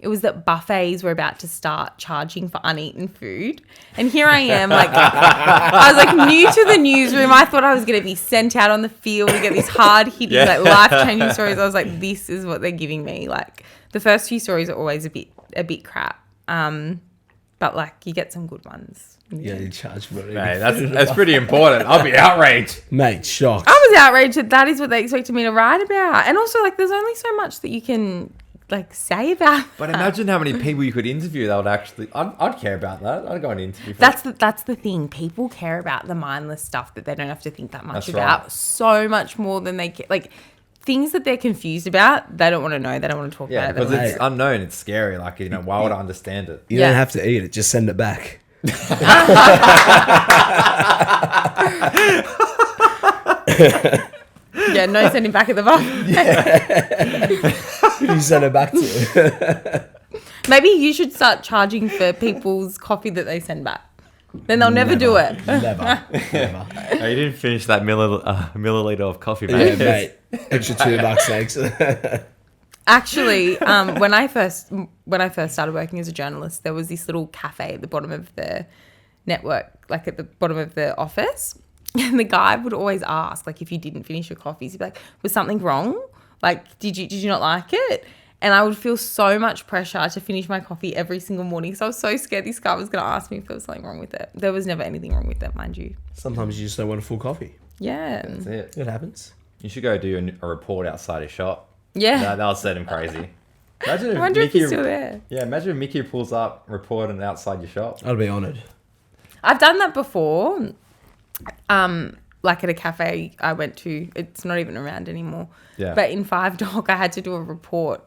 It was that buffets were about to start charging for uneaten food. And here I am, like, I was like new to the newsroom. I thought I was going to be sent out on the field to get these hard-hitting, like life-changing stories. I was like, this is what they're giving me. Like, the first few stories are always a bit crap. But, like, you get some good ones. Yeah, you charge for it. Hey, that's pretty important. I'll be outraged. Mate, shocked. I was outraged that that is what they expected me to write about. And also, like, there's only so much that you can like say about But that. imagine how many people you could interview that would actually... I'd care about that. I'd go and interview. That's the thing. People care about the mindless stuff that they don't have to think that much That's about. right. So much more than they like. things that they're confused about, they don't want to know. They don't want to talk Yeah, about it. because it's unknown. It's scary. Like, why would I understand it? You don't have to eat it. Just send it back. Yeah, no sending back at the bar. You send it back to you. Maybe you should start charging for people's coffee that they send back. Then they'll never do it. Never. Oh, you didn't finish that milliliter of coffee, Yeah, mate. mate. Extra $2, thanks. Actually, when I first started working as a journalist, there was this little cafe at the bottom of the network, like at the bottom of the office, and the guy would always ask, like, if you didn't finish your coffees, he'd be like, "Was something wrong? Like, did you not like it?" And I would feel so much pressure to finish my coffee every single morning. So I was so scared this guy was going to ask me if there was something wrong with it. There was never anything wrong with it, mind you. Sometimes you just don't want a full coffee. Yeah. That's it. It happens. You should go do a report outside his shop. Yeah. That'll set him crazy. Imagine I wonder if he's still there. Yeah, imagine if Mickey pulls up reporting outside your shop. I'd be honoured. I've done that before. Like at a cafe I went to. It's not even around anymore. Yeah. But in Five Dock, I had to do a report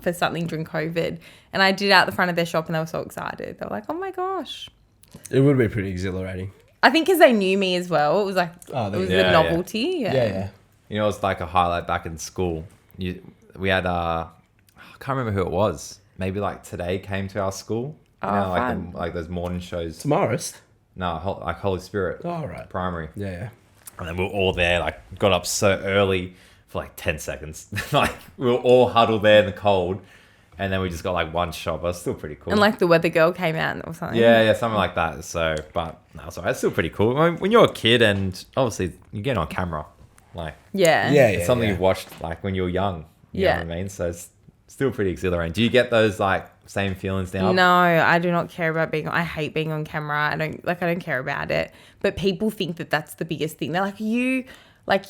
for something during COVID. And I did it out the front of their shop and they were so excited. They were like, "Oh my gosh." It would be pretty exhilarating. I think because they knew me as well. It was like, it was Yeah, the novelty. Yeah. You know, it's like a highlight back in school. We had, I can't remember who it was. Maybe like Today came to our school. Oh, fun. Like those morning shows. Tomorrow's? No, like Holy Spirit. Oh, right. Primary. Yeah. And then we were all there, like got up so early for like 10 seconds. Like we were all huddled there in the cold. And then we just got like one shop. It was still pretty cool. And like the weather girl came out or something. Yeah, something like that. So, but no, it's alright. It's still pretty cool. I mean, when you're a kid and obviously you get on camera, like Yeah. it's something you've watched like when you were young. You know Yeah. what I mean? So it's still pretty exhilarating. Do you get those like same feelings now? No, I do not care about I hate being on camera. I don't care about it. But people think that that's the biggest thing. They're like,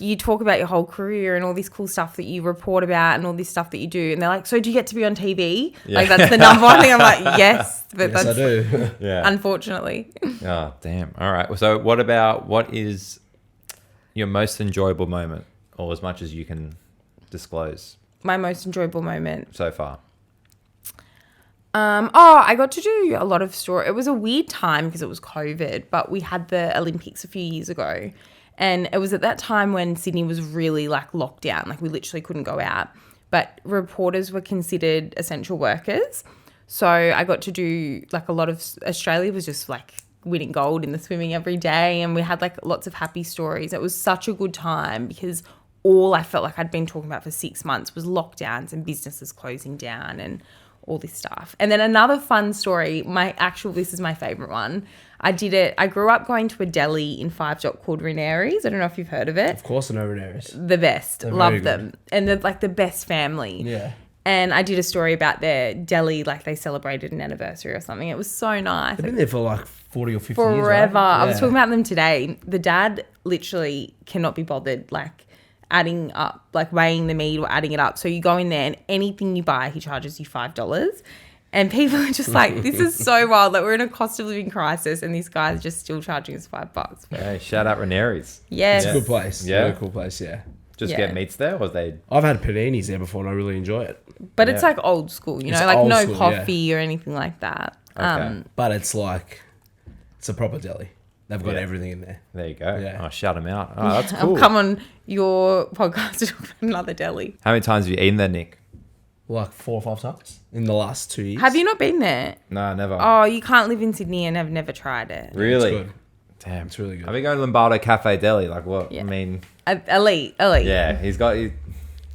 you talk about your whole career and all this cool stuff that you report about and all this stuff that you do. And they're like, "So do you get to be on TV?" Yeah. Like, that's the number one thing. I'm like, yes, but Yes, I that's do. Yeah. unfortunately. Oh, damn. All right. So what is your most enjoyable moment, or as much as you can disclose My most enjoyable moment. so far? I got to do a lot of story. It was a weird time because it was COVID, but we had the Olympics a few years ago. And it was at that time when Sydney was really like locked down. Like we literally couldn't go out. But reporters were considered essential workers. So I got to do like a lot of, Australia was just like winning gold in the swimming every day. And we had like lots of happy stories. It was such a good time because all I felt like I'd been talking about for 6 months was lockdowns and businesses closing down and all this stuff. And then another fun story, this is my favorite one. I grew up going to a deli in Five Dock called Ranieri's. I don't know if you've heard of it. Of course I know Ranieri's. The best. They're Love very them. And they're like the best family. Yeah. And I did a story about their deli, like they celebrated an anniversary or something. It was so nice. They've been there for like 40 or 50 Forever. years, right? I was Yeah. talking about them today. The dad literally cannot be bothered, like adding up, like weighing the meat or adding it up. So you go in there and anything you buy, he charges you $5. And people are just like, this is so wild. Like we're in a cost of living crisis and this guy's just still charging us $5. Hey, shout out Ranieri's. Yes. It's a good place. Yeah. Very cool place, yeah. Just Yeah. get meats there, or they? I've had paninis there before and I really enjoy it. But it's Yeah. like old school, you It's know, like old no school, coffee or anything like that. Okay. But it's like, it's a proper deli. They've got Yeah. everything in there. There you go. Yeah. Oh, shout them out. Oh, that's I'll cool. come on your podcast to talk about another deli. How many times have you eaten there, Nick? Like 4 or 5 times in the last 2 years. Have you not been there? No, never. Oh, you can't live in Sydney and have never tried it. Really? It's good. Damn. It's really good. Have you going to Lombardo Cafe Deli? Like what? Yeah. I mean, Elite. yeah,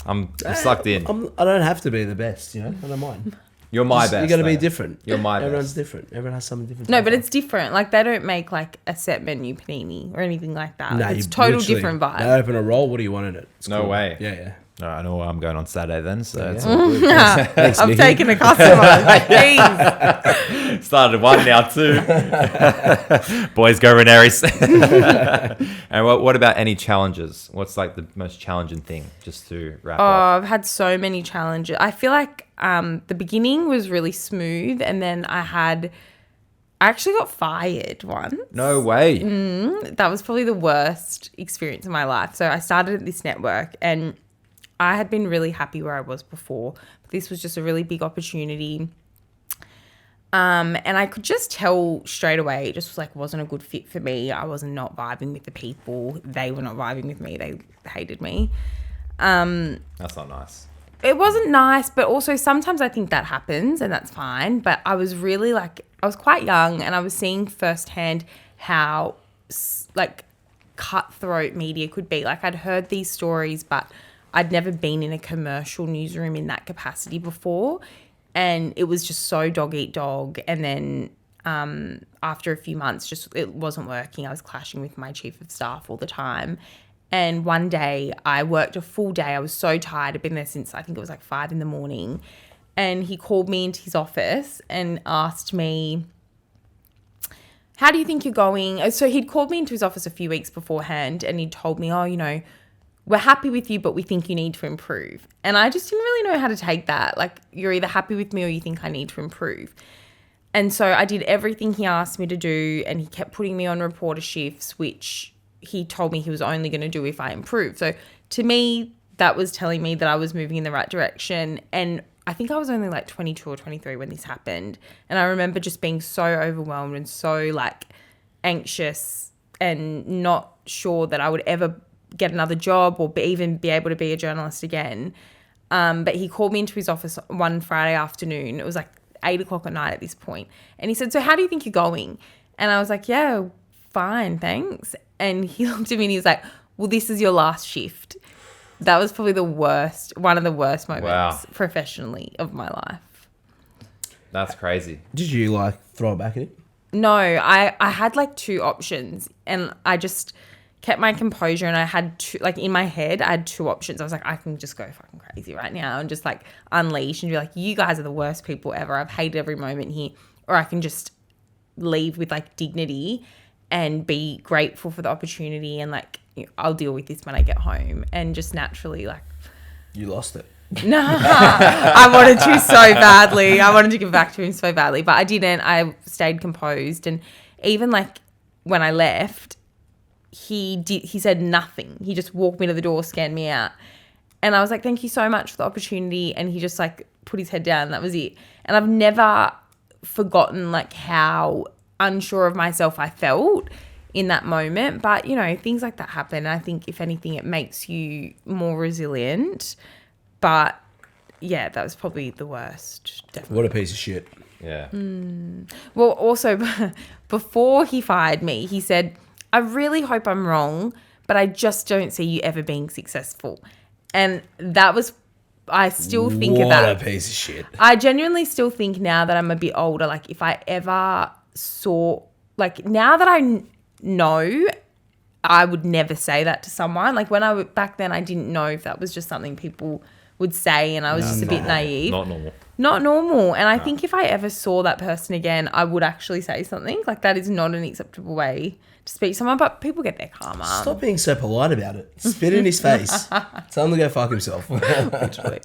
I'm sucked in. I don't have to be the best, you know? I don't mind. You're my best. You got to be though. different. You're my Everyone's best. different. Everyone has something different. No, to but offer. it's different. Like they don't make like a set menu panini or anything like that. Nah, It's you total literally- different They vibe. open a roll. What do you want in it? It's No way. Yeah, yeah. All right, I know I'm going on Saturday then, so it's Yeah. all good. Thanks, I'm Mickey. taking a customer. Jeez. Started one now too. Boys go Ranieri's. And what about any challenges? What's like the most challenging thing? Just to wrap Oh, up. I've had so many challenges. I feel like the beginning was really smooth, and then I actually got fired once. No way. That was probably the worst experience of my life. So I started at this network and I had been really happy where I was before. But this was just a really big opportunity. And I could just tell straight away, it just was like, wasn't a good fit for me. I was not vibing with the people. They were not vibing with me. They hated me. That's not nice. It wasn't nice, but also sometimes I think that happens and that's fine. But I was really like, I was quite young and I was seeing firsthand how like cutthroat media could be. Like I'd heard these stories, but I'd never been in a commercial newsroom in that capacity before. And it was just so dog eat dog. And then after a few months, just it wasn't working. I was clashing with my chief of staff all the time. And one day I worked a full day. I was so tired. I'd been there since I think it was like 5 a.m. And he called me into his office and asked me, how do you think you're going? So he'd called me into his office a few weeks beforehand and he told me, we're happy with you, but we think you need to improve. And I just didn't really know how to take that. Like, you're either happy with me or you think I need to improve. And so I did everything he asked me to do and he kept putting me on reporter shifts, which he told me he was only going to do if I improved. So to me, that was telling me that I was moving in the right direction. And I think I was only like 22 or 23 when this happened. And I remember just being so overwhelmed and so like anxious and not sure that I would ever get another job or even be able to be a journalist again. But he called me into his office one Friday afternoon. It was like 8 o'clock at night at this point. And he said, so how do you think you're going? And I was like, yeah, fine, thanks. And he looked at me and he was like, well, this is your last shift. That was probably one of the worst moments professionally of my life. That's crazy. Did you like throw it back at him? No, I had like 2 options and I just kept my composure and I had in my head, I had 2 options. I was like, I can just go fucking crazy right now and just like unleash and be like, you guys are the worst people ever. I've hated every moment here. Or I can just leave with like dignity and be grateful for the opportunity and like, I'll deal with this when I get home. And just naturally like. You lost it. Nah, I wanted to so badly. I wanted to give back to him so badly, but I didn't. I stayed composed. And even like when I left, he said nothing. He just walked me to the door, scanned me out. And I was like, thank you so much for the opportunity. And he just like put his head down. That was it. And I've never forgotten like how unsure of myself I felt in that moment. But, things like that happen. I think if anything, it makes you more resilient. But yeah, that was probably the worst. Definitely. What a piece of shit. Yeah. Well, also before he fired me, he said, I really hope I'm wrong, but I just don't see you ever being successful. And that was, I still think of that. What a piece of shit. I genuinely still think now that I'm a bit older, like if I ever saw, like now that I know, I would never say that to someone. Like back then I didn't know if that was just something people would say and I was just a bit naive. Not normal. And I think if I ever saw that person again, I would actually say something. Like that is not an acceptable way to speak to someone, but people get their karma. Stop being so polite about it. Spit in his face. Tell him to go fuck himself. Literally.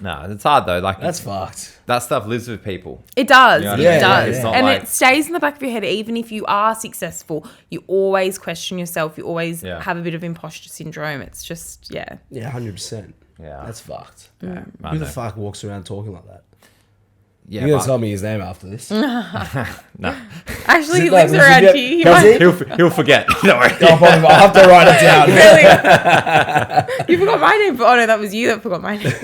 No, it's hard though. Like That's fucked. that stuff lives with people. It does. You know what I It mean? does. It's not And like- it stays in the back of your head. Even if you are successful, you always question yourself. You always have a bit of imposter syndrome. It's just, Yeah, 100%. Yeah. That's fucked. Yeah, I Who the know. fuck walks around talking like that? Yeah, You're going but- to tell me his name after this. No, actually, he it like- lives was around it- here. He does might- he? he'll forget. Don't worry. I'll have to write it down. Really? You forgot my name. Oh, no, that was you that forgot my name.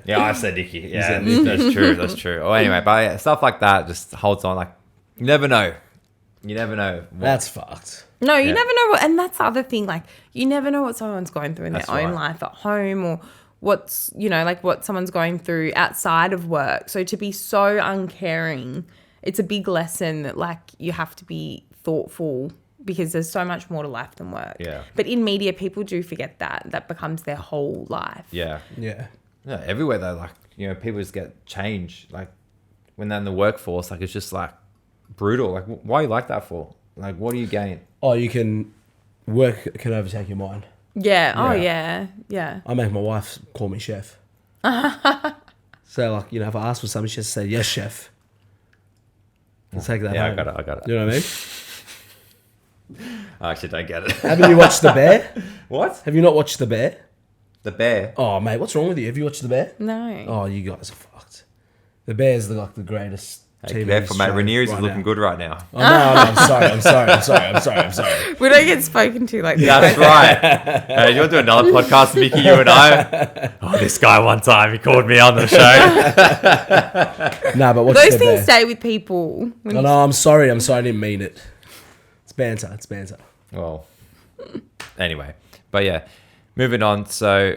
Yeah, I said Nikki. Yeah, said Nikki. that's true. That's true. Oh, anyway, but yeah, stuff like that just holds on. Like, you never know. You never know. That's fucked. No, you Yeah. never know what, and that's the other thing. Like, you never know what someone's going through in That's their own right. life at home, or what's, like what someone's going through outside of work. So to be so uncaring, it's a big lesson that like you have to be thoughtful because there's so much more to life than work. Yeah. But in media, people do forget that becomes their whole life. Yeah. Yeah. Yeah, everywhere though, like, people just get change. Like, when they're in the workforce, like, it's just like brutal. Like, why are you like that for? Like, what do you gain? Oh, work can overtake your mind. Yeah. Oh, Yeah. yeah. I make my wife call me chef. So, like, if I ask for something, she has to say, yes, chef. I'll take that Yeah, home. I got it. You know what I mean? I actually don't get it. Haven't you watched The Bear? What? Have you not watched The Bear? The Bear. Oh, mate, what's wrong with you? Have you watched The Bear? No. Oh, you guys are fucked. The Bear's like the greatest Hey, TV careful, mate. show Rhaenyra is right looking now. good right now. Oh, no, I'm sorry. We don't get spoken to like this. That's right. Hey, you want to do another podcast, Mickey, you and I? Oh, this guy one time, he called me on the show. No, but watch Those The things Bear. stay with people. No, I'm sorry, I didn't mean it. It's banter. Well, anyway. But yeah, moving on. So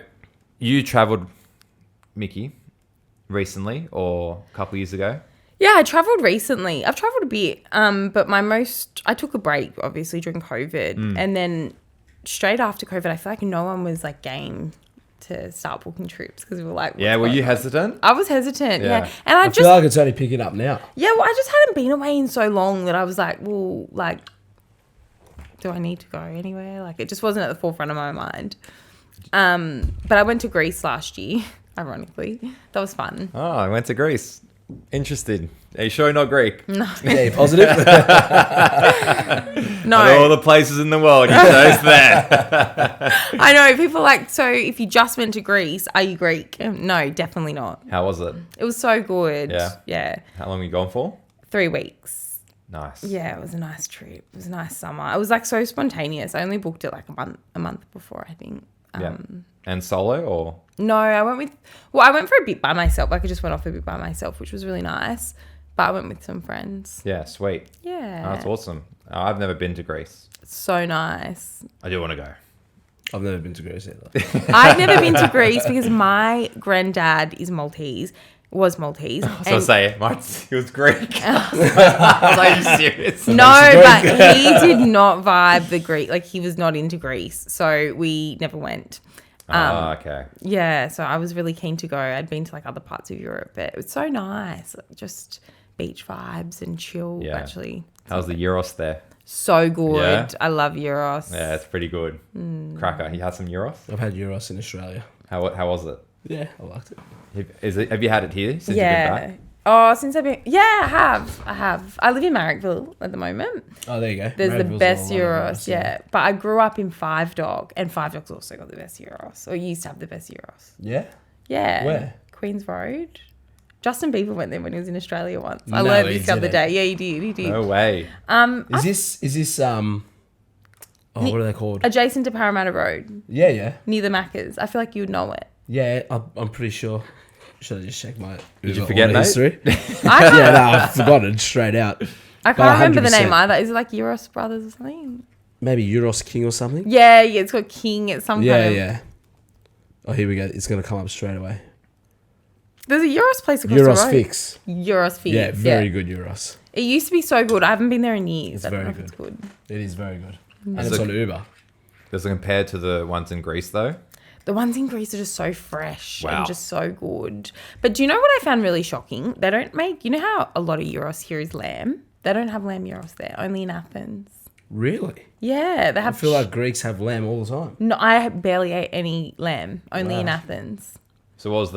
you travelled, Mickey, recently or a couple years ago? Yeah, I travelled recently. I've travelled a bit, but I took a break, obviously, during COVID. And then straight after COVID, I feel like no one was like game to start booking trips because we were like... Yeah, were you hesitant? I was hesitant, Yeah. yeah. And I feel like it's only picking up now. Yeah, well, I just hadn't been away in so long that I was like, well, like, do I need to go anywhere? Like, it just wasn't at the forefront of my mind. But I went to Greece last year, ironically. That was fun. Oh, I went to Greece. Interested. Are you sure you're not Greek? No. Yeah, you positive? No. Of all the places in the world, you chose there. I know, people are like, so if you just went to Greece, are you Greek? No, definitely not. How was it? It was so good. Yeah. Yeah. How long were you gone for? 3 weeks. Nice. Yeah, it was a nice trip. It was a nice summer. It was like so spontaneous. I only booked it like a month before, I think. Yeah. And solo or? No, I went for a bit by myself. Like I just went off a bit by myself, which was really nice. But I went with some friends. Yeah, sweet. Yeah. Oh, that's awesome. I've never been to Greece. It's so nice. I do want to go. I've never been to Greece either. I've never been to Greece because my granddad is Maltese. Was Maltese. So I say, he was Greek. I was like, are you serious? No, but he did not vibe the Greek. Like he was not into Greece, so we never went. Okay. Yeah, so I was really keen to go. I'd been to like other parts of Europe, but it was so nice. Just beach vibes and chill. Yeah. Actually, How's the Euros there? so good. Yeah? I love Euros. Yeah, it's pretty good. Cracker. You had some Euros? I've had Euros in Australia. How was it? Yeah, I liked it. Have you had it here since you've been back? Oh, since I've been... Yeah, I have. I live in Marrickville at the moment. Oh, there you go. There's the Marrickville's best got a lot of Euros, yeah. But I grew up in Five Dog, and Five Dog's also got the best Euros. Or used to have the best Euros. Yeah? Yeah. Where? Queens Road. Justin Bieber went there when he was in Australia once. I No, learned he this the other didn't. day. Yeah, he did. No way. Is this what are they called? Adjacent to Parramatta Road, Yeah. near the Maccas. I feel like you would know it. Yeah, I'm pretty sure. Should I just check my Did you Uber forget, order mate? history? I can't, Yeah, no, I've forgotten straight out. I But can't remember the name 100%. either. Is it like Euros Brothers or something? Maybe Euros King or something? Yeah, it's got King. It's some Yeah, kind of... yeah. Oh, here we go. It's going to come up straight away. There's a Euros place across Euros the road. Fix. Euros Fix. Yeah, very good Euros. It used to be so good. I haven't been there in years. It's I don't very know if it's good. It is very good. And Is it's it- on Uber. Does it compare to the ones in Greece though? The ones in Greece are just so fresh Wow. and just so good. But do you know what I found really shocking? They don't make... You know how a lot of Euros here is lamb? They don't have lamb Euros there. Only in Athens. Really? Yeah, they I have... feel like Greeks have lamb all the time. No, I barely ate any lamb. Only in Wow. Athens. So what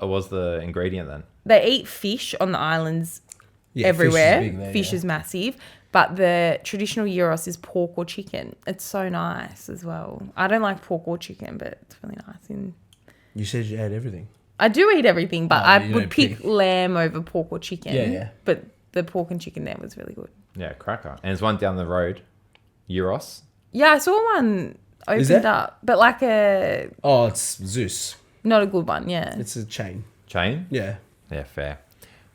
was the ingredient then? They eat fish on the islands Yeah, everywhere. Fish is, big there, Fish yeah. is massive. But the traditional Euros is pork or chicken. It's so nice as well. I don't like pork or chicken, but it's really nice. And You said you had everything. I do eat everything, but Oh, I you would don't pick pick. lamb over pork or chicken. Yeah. But the pork and chicken there was really good. Yeah, cracker. And there's one down the road, Euros. Yeah, I saw one Is opened there? up, but like Oh, it's Zeus. not a good one. Yeah. It's a chain. Chain? Yeah. Yeah, fair.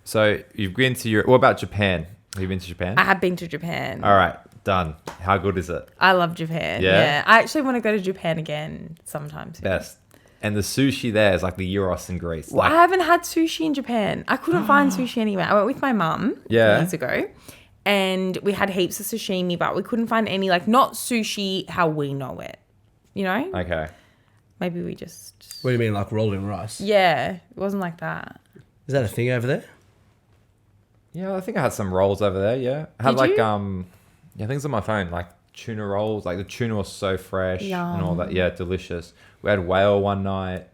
So you've been to Europe. What about Japan? Have you been to Japan? I have been to Japan. All right, done. How good is it? I love Japan. Yeah? Yeah. I actually want to go to Japan again sometime soon. Best. And the sushi there is like the Euros in Greece. Well, Like, I haven't had sushi in Japan. I couldn't find sushi anywhere. I went with my mum Yeah. years ago, and we had heaps of sashimi, but we couldn't find any, like, not sushi how we know it. You know? okay. Maybe we just... What do you mean, like rolling rice? Yeah, it wasn't like that. Is that a thing over there? Yeah, I think I had some rolls over there. Yeah, I had Did like you? yeah, things on my phone like tuna rolls. Like the tuna was so fresh and all that. Yeah, delicious. We had whale one night.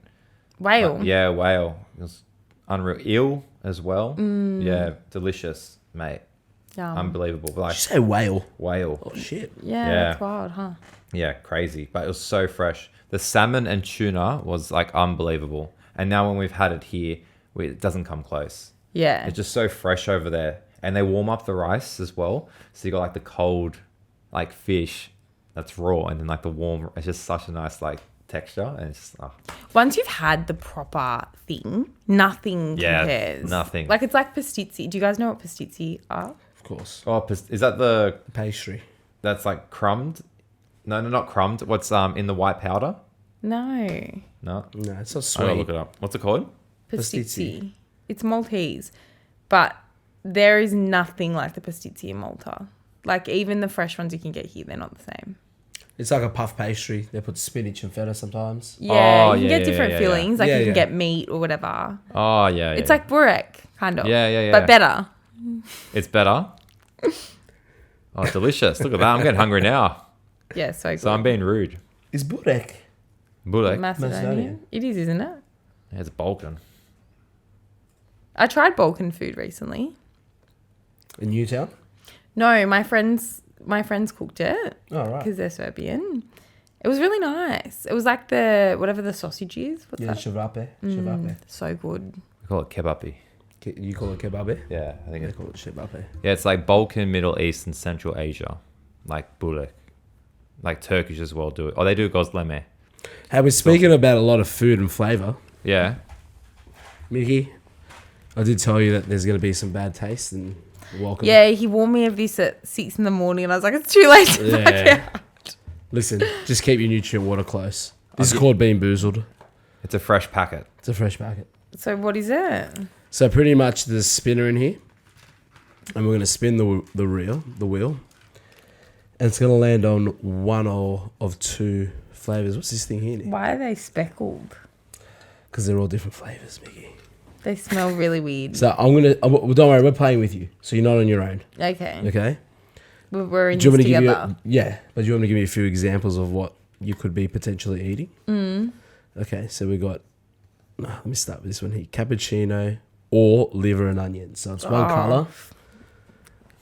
Whale. Yeah, whale. It was unreal. Eel as well. Yeah, delicious, mate. Unbelievable. Did you Like say whale? whale. Oh shit. Yeah, Yeah. that's wild, huh? Yeah, crazy. But it was so fresh. The salmon and tuna was like unbelievable. And now when we've had it here, it doesn't come close. Yeah. It's just so fresh over there. And they warm up the rice as well. So you got like the cold, like fish that's raw, and then like the warm. It's just such a nice like texture, and it's just Once you've had the proper thing, nothing compares. nothing. Like it's like pastizzi. Do you guys know what pastizzi are? Of course. is that the Pastry. that's like crumbed? No, not crumbed. What's in the white powder? No. No, No, it's not I gotta sweet. look it up. What's it called? Pastizzi. It's Maltese. But there is nothing like the pastizzi in Malta. Like even the fresh ones you can get here, they're not the same. It's like a puff pastry. They put spinach and feta sometimes. Yeah, Oh, you can yeah, get different yeah. fillings. Like Yeah, you can yeah. get meat or whatever. Oh yeah, It's yeah. like burek, kind of. Yeah. But better. It's better. Oh, delicious! Look at that. I'm getting hungry now. Yeah, so good. So I'm being rude. Is burek? Bulek. Macedonian. Macedonian. It is, isn't it? Yeah, it's Balkan. I tried Balkan food recently. In Newtown? No, my friends cooked it Oh, right. because they're Serbian. It was really nice. It was like the whatever the sausage is. What's Yeah, that? shavape. So good. We call it kebapi. You call it kebabe? Yeah, I think They it's call it shavape. yeah. It's like Balkan, Middle East, and Central Asia, like bulek. Like Turkish as well do it. Oh, they do gozleme. Hey, we're speaking about a lot of food and flavour. Yeah. Mickey, I did tell you that there's going to be some bad taste, and welcome. Yeah, he warned me of this at 6 a.m, and I was like, it's too late to Yeah. back out. Listen, just keep your nutrient water close. This is called Bean Boozled. It's a fresh packet. It's a fresh packet. So what is it? So pretty much there's a spinner in here, and we're going to spin the wheel, and it's going to land on one of two flavours. What's this thing here, Nick? Why are they speckled? Because they're all different flavours, Mickey. They smell really weird. So don't worry, we're playing with you, so you're not on your own. Okay. Okay. We're in Do you this want me to give together. but do you want me to give you a few examples of what you could be potentially eating? Okay, so we got. Let me start with this one here: cappuccino or liver and onion. So it's one colour.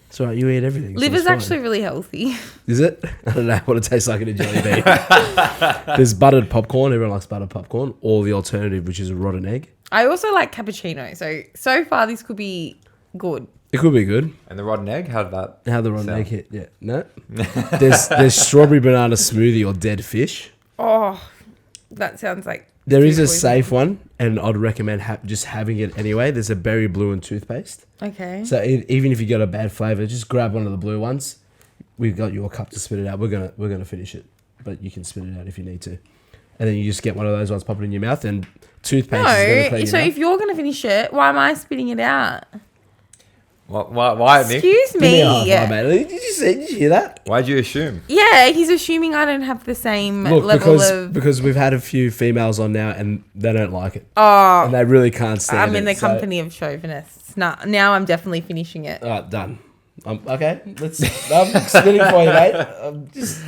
It's all right. You eat everything. so Liver's it's fine. actually really healthy. Is it? I don't know what it tastes like in a jelly bean. There's buttered popcorn. Everyone likes buttered popcorn. Or the alternative, which is a rotten egg. I also like cappuccino. So far this could be good. It could be good. And the rotten egg, how did that? How the rotten sound? egg hit? Yeah. No. There's strawberry banana smoothie or dead fish. Oh, that sounds like... There is a poison. safe one, and I'd recommend just having it anyway. There's a berry blue and toothpaste. Okay. So even if you got a bad flavour, just grab one of the blue ones. We've got your cup to spit it out. We're gonna finish it, but you can spit it out if you need to. And then you just get one of those ones, pop it in your mouth, and toothpaste is gonna No, clean so your if you're going to finish it, why am I spitting it out? Why, Nick? Excuse Give me a high me. five, mate. Did you hear that? Why'd you assume? Yeah, he's assuming I don't have the same Look, level of... because we've had a few females on now, and they don't like it, Oh, and they really can't stand it. I'm in the so- company of chauvinists. Now I'm definitely finishing it. All right, done. Okay, I'm spinning for you, mate. I'm just.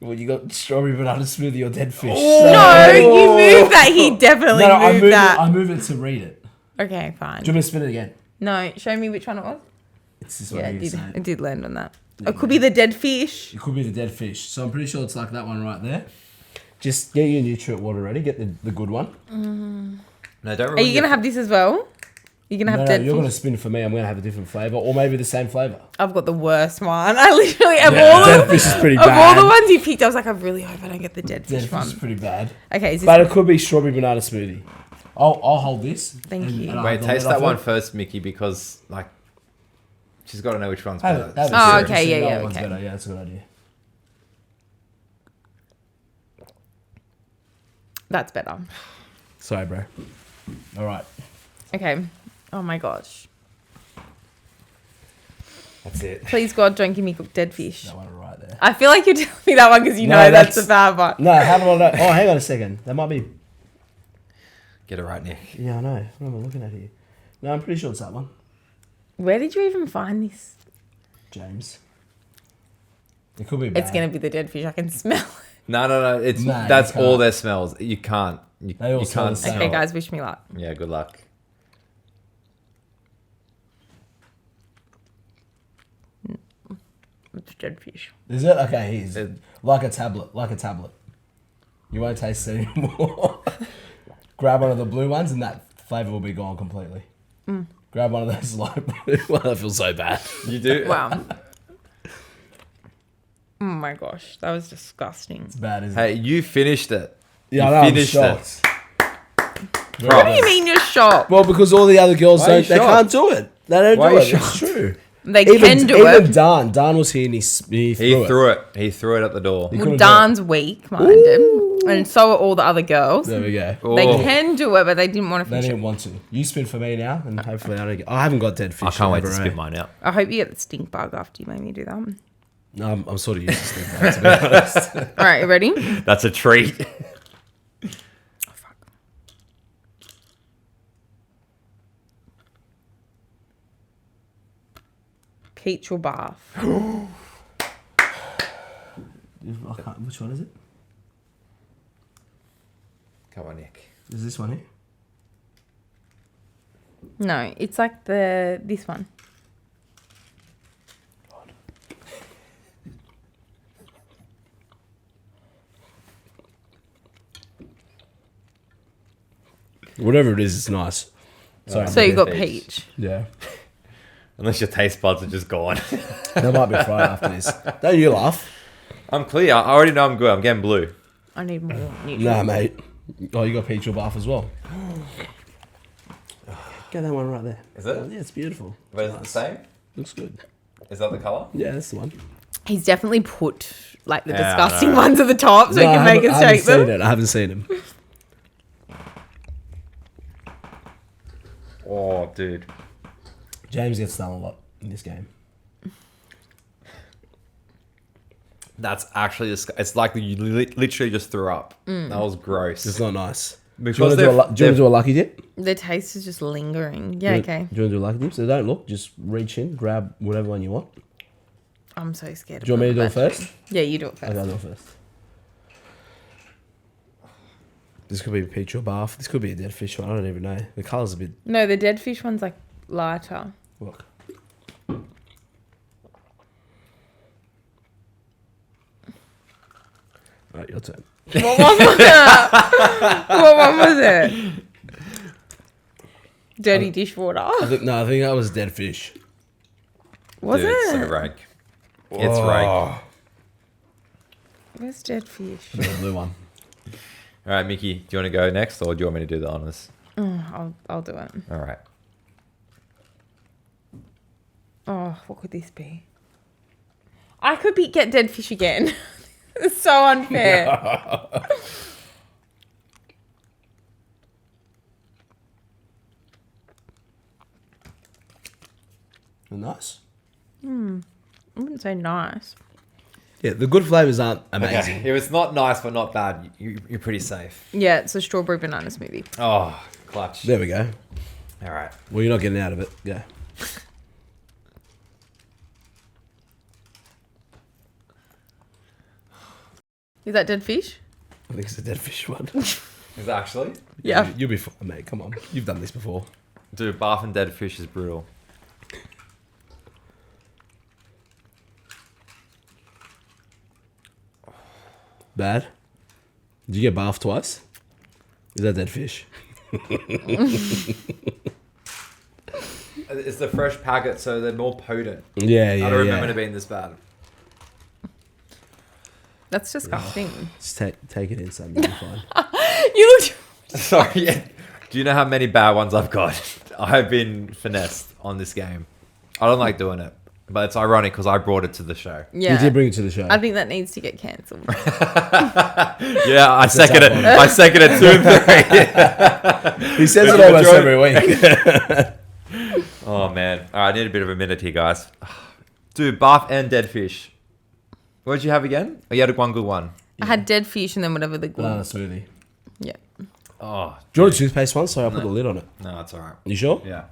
Well, you got strawberry banana smoothie or dead fish. No, you moved that. He definitely moved that. I move it to read it. Okay, fine. Do you want me to spin it again? No, show me which one it was. It's this Yeah, one here. it did land on that. It could be the dead fish. It could be the dead fish. So I'm pretty sure it's like that one right there. Just get your nutrient water ready. Get the good one. No, don't. Are you going to have this as well? You're going to have No, dead you're going to fish? spin for me. I'm going to have a different flavour. Or maybe the same flavour. I've got the worst one. I literally, of Dead fish is pretty all bad. the ones you picked, I was like, I really hope I don't get the dead Dead fish fish one. is pretty bad. Okay, is this But it could be strawberry banana smoothie. I'll hold this. Thank you. I'll Wait, have the taste lid that off one it. first, Mickey, because like she's got to know which one's Have better. it, have it. Oh, Seriously, okay, yeah, that yeah, one's okay. better. Yeah, that's a good idea. That's better. Sorry, bro. All right. Okay. Oh my gosh. That's it. Please, God, don't give me cooked dead fish. That one right there. I feel like you're telling me that one because you No, know that's that's- a bad one. No, have a lot of. Oh, hang on a second. That might be. Get it right, Nick. Yeah, I know. What am I looking at here? No, I'm pretty sure it's that one. Where did you even find this? James. It could be bad. It's going to be the dead fish. I can smell it. No. It's No, that's you all can't. their smells. You can't. They all You smell can't the same. smell. Okay, it. guys, wish me luck. Yeah, good luck. It's dead fish. Is it? Okay, here's like a tablet. Like a tablet. You won't taste it anymore. Grab one of the blue ones and that flavour will be gone completely. Grab one of those light blue ones. I feel so bad. You do? Wow. Oh my gosh, that was disgusting. It's bad, isn't Hey, it? you finished it. Yeah, you I know, I'm finished shocked. What do you mean you're shocked? Well, because all the other girls Why are you they can't do it. They don't Why do are it. you It's shocked? true. They can do Even it. Dan was here and he threw it. He threw it at the door. He Well, couldn't do Dan's weak, mind him. And so are all the other girls. There we go. Oh. They can do it, but they didn't want to They finish didn't it. want to. You spin for me now, and hopefully I don't get. I haven't got dead fish. I can't wait to ever, spit eh? mine out. I hope you get the stink bug after you made me do that. No, I'm sort of used to stink bugs, to be honest. All right, you ready? That's a treat. Oh, fuck. Peach or bath? Which one is it? Come on, Nick. Is this one here? No, it's like this one. Whatever it is, it's nice. Sorry. So you got peach. peach. Yeah. Unless your taste buds are just gone. That might be fried after this. Don't you laugh? I'm clear. I already know I'm good. I'm getting blue. I need more nutrients. Nah, mate. Oh, you got peach or bath as well. Get that one right there. Is it? Yeah, it's beautiful. But is it the same? Looks good. Is that the colour? Yeah, that's the one. He's definitely put like the Yeah, disgusting no. ones at the top so he can make us take them. I haven't seen him. Oh, dude. James gets done a lot in this game. That's actually it's like you literally just threw up. That was gross. It's not nice. Because Do you want to do a lucky dip? The taste is just lingering. Yeah, okay. Do you want to do a lucky dip? So don't look. Just reach in, grab whatever one you want. I'm so scared. Do you want me to do it first? Yeah, you do it first. Okay, I'll do it first. This could be a peach or bath. This could be a dead fish one. I don't even know. The colour's a bit... No, the dead fish one's like lighter. Look. Right, your turn. What one was it? What one was it? Dirty dishwater. I think that was dead fish. Was Dude, it? it's so rank. It's rank. Where's dead fish? The blue one. All right, Mickey, do you want to go next or do you want me to do the honours? I'll do it. All right. Oh, what could this be? I could get dead fish again. It's so unfair. Nice. I wouldn't say nice. Yeah, the good flavours aren't amazing. Okay. If it's not nice but not bad, you're pretty safe. Yeah, it's a strawberry banana smoothie. Oh, clutch. There we go. All right. Well, you're not getting out of it. Go. Is that dead fish? I think it's a dead fish one. Is it actually? Yeah. You'll be fine, mate. Come on. You've done this before. Dude, bath and dead fish is brutal. Bad? Did you get bath twice? Is that dead fish? It's the fresh packet, so they're more potent. Yeah, yeah, I don't remember yeah. it being this bad. That's disgusting. Just take it in, son. You'll be fine. You looked... Sorry. Yeah. Do you know how many bad ones I've got? I've been finessed on this game. I don't like doing it, but it's ironic because I brought it to the show. Yeah. You did bring it to the show. I think that needs to get cancelled. Yeah, I second it. I second it 2 and 3. He says it almost every week. Oh man! All right, I need a bit of a minute here, guys. Dude, bath and dead fish. What did you have again? Oh, you had one good one. I had dead fish and then whatever the Banana smoothie. Yeah. Oh, Do you want a toothpaste one? Sorry, I put the lid on it. no, it's all right. You sure? Yeah.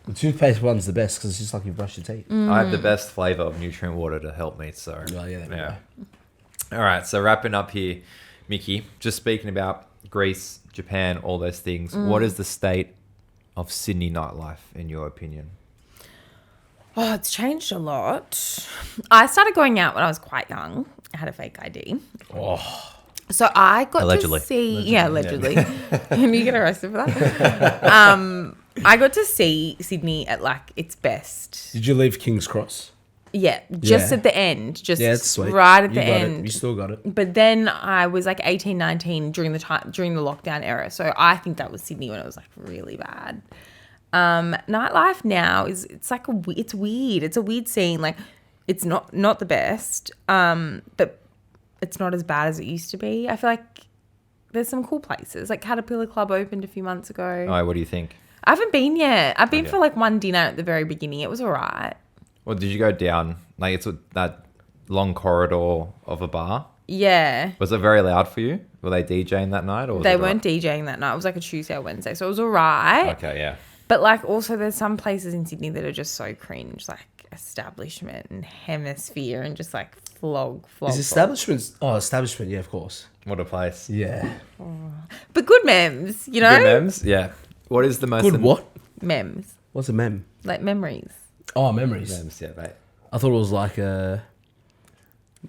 The toothpaste one's the best because it's just like you've brushed your teeth. I have the best flavor of nutrient water to help me. So Oh, yeah, there we yeah. All right, so wrapping up here, Mickey. Just speaking about Greece, Japan, all those things. What is the state of Sydney nightlife in your opinion? Oh, it's changed a lot. I started going out when I was quite young. I had a fake ID. Oh, So I got Allegedly. to see... Allegedly. Can you get arrested for that? I got to see Sydney at, like, its best. did you leave King's Cross? Yeah, just Yeah. at the end. Just Yeah, it's sweet. right at You the got end. It. You still got it. But then I was like 18, 19 during the lockdown era. So I think that was Sydney when it was like really bad. Nightlife now it's weird. It's a weird scene. Like it's not the best. But it's not as bad as it used to be. I feel like there's some cool places. Like Caterpillar Club opened a few months ago. Oh, what do you think? I haven't been yet. I've been Okay. for like one dinner at the very beginning. It was all right. Well, did you go down? Like, it's that long corridor of a bar. Yeah. Was it very loud for you? Were they DJing that night? Or was They it weren't DJing that night. It was like a Tuesday or Wednesday. So it was all right. Okay, yeah. But like also there's some places in Sydney that are just so cringe, like Establishment and Hemisphere and just like flog. Is establishments? Oh, establishment. Yeah, of course. What a place. Yeah. But good memes, you know? Good memes? Yeah. What is the most... Good what? Memes. What's a mem? Like memories. Oh, memories. Memes, yeah, mate. I thought it was like a.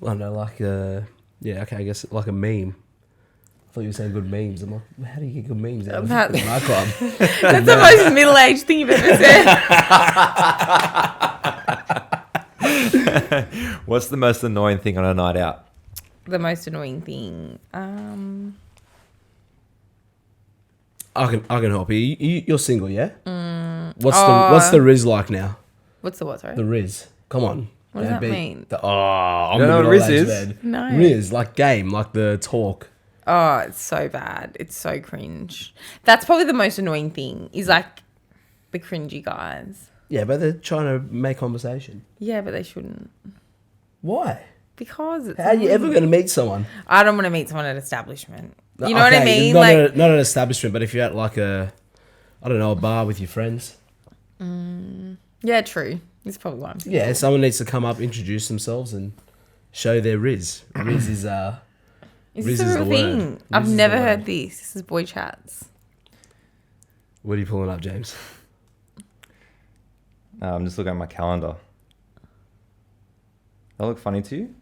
I don't know, like a. Yeah, okay, I guess like a meme. I thought you were saying good memes. I'm like, how do you get good memes out of That- an archive? That's the most middle-aged thing you've ever said. What's the most annoying thing on a night out? The most annoying thing. I can help you. You're single, yeah? What's the Riz like now? What's the what, sorry? The Riz. Come on. What does that mean? I'm You know the what Riz middle-aged is? man. No. Riz, like game, like the talk. Oh, it's so bad. It's so cringe. That's probably the most annoying thing is like the cringy guys. Yeah, but they're trying to make conversation. Yeah, but they shouldn't. Why? Because it's How are you ever going to meet someone? I don't want to meet someone at establishment. You know what I mean? Not, Like, not an establishment, but if you're at like a bar with your friends. yeah, true. It's probably why I'm single. Yeah, someone needs to come up, introduce themselves, and show their Riz. Riz is Is Riz this a is real the thing? word. I've Riz is never the heard word. this. This is boy chats. What are you pulling up, James? I'm just looking at my calendar. Does that look funny to you?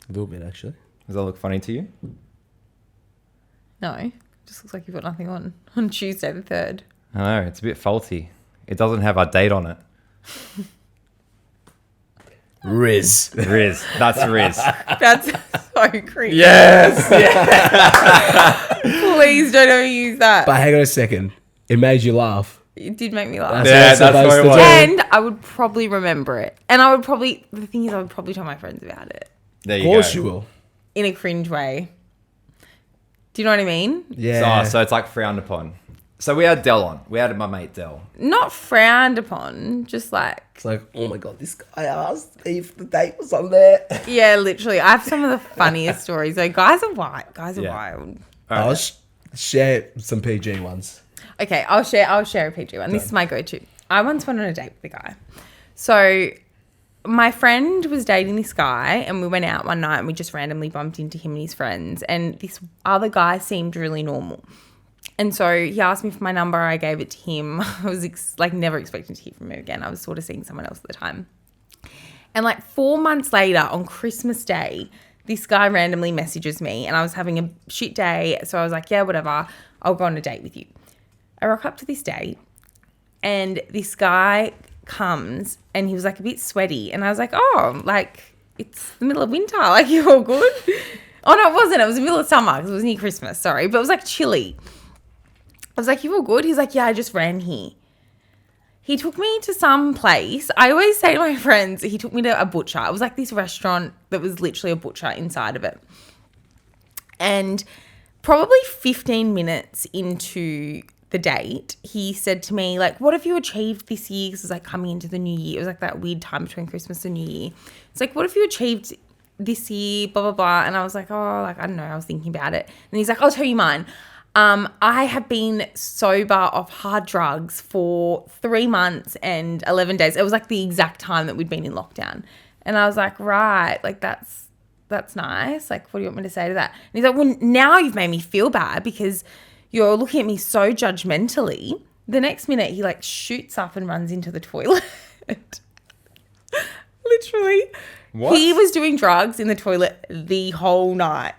A little bit, actually. Does that look funny to you? No, just looks like you've got nothing on Tuesday the 3rd. I know, it's a bit faulty. It doesn't have our date on it. Riz. Riz. That's Riz. That's so cringe. Yes! Please don't ever use that. But hang on a second. It made you laugh. It did make me laugh. Yeah, that's what it was. And I would probably remember it. And the thing is, I would probably tell my friends about it There Of you course go. you will. in a cringe way. Do you know what I mean? Yeah. So it's like frowned upon. So we had Del on. We had my mate Del. Not frowned upon, just like, It's like, oh my God, this guy asked if the date was on there. yeah, literally. I have some of the funniest stories. Though guys are wild. Guys are Yeah. wild. I'll share some PG ones. Okay, I'll share a PG one. This is my go-to. I once went on a date with a guy. So my friend was dating this guy and we went out one night and we just randomly bumped into him and his friends, and this other guy seemed really normal. And so he asked me for my number. I gave it to him. I was never expecting to hear from him again. I was sort of seeing someone else at the time. And like 4 months later on Christmas Day, this guy randomly messages me and I was having a shit day. So I was like, yeah, whatever. I'll go on a date with you. I rock up to this date and this guy comes and he was like a bit sweaty. And I was like, oh, like it's the middle of winter. Like you're all good. Oh, no, it wasn't. It was the middle of summer because it was near Christmas. Sorry. But it was like chilly. I was like, you all good? He's like, yeah, I just ran here. He took me to some place. I always say to my friends, he took me to a butcher. It was like this restaurant that was literally a butcher inside of it. And probably 15 minutes into the date, he said to me, like, what have you achieved this year? Because it was like coming into the new year. It was like that weird time between Christmas and New Year. It's like, what have you achieved this year? Blah, blah, blah. And I was like, oh, like, I don't know. I was thinking about it. And he's like, I'll tell you mine. I have been sober off hard drugs for 3 months and 11 days. It was like the exact time that we'd been in lockdown. And I was like, right, like that's nice. Like, what do you want me to say to that? And he's like, well, now you've made me feel bad because you're looking at me so judgmentally the next minute, he like shoots up and runs into the toilet. Literally. What? He was doing drugs in the toilet the whole night.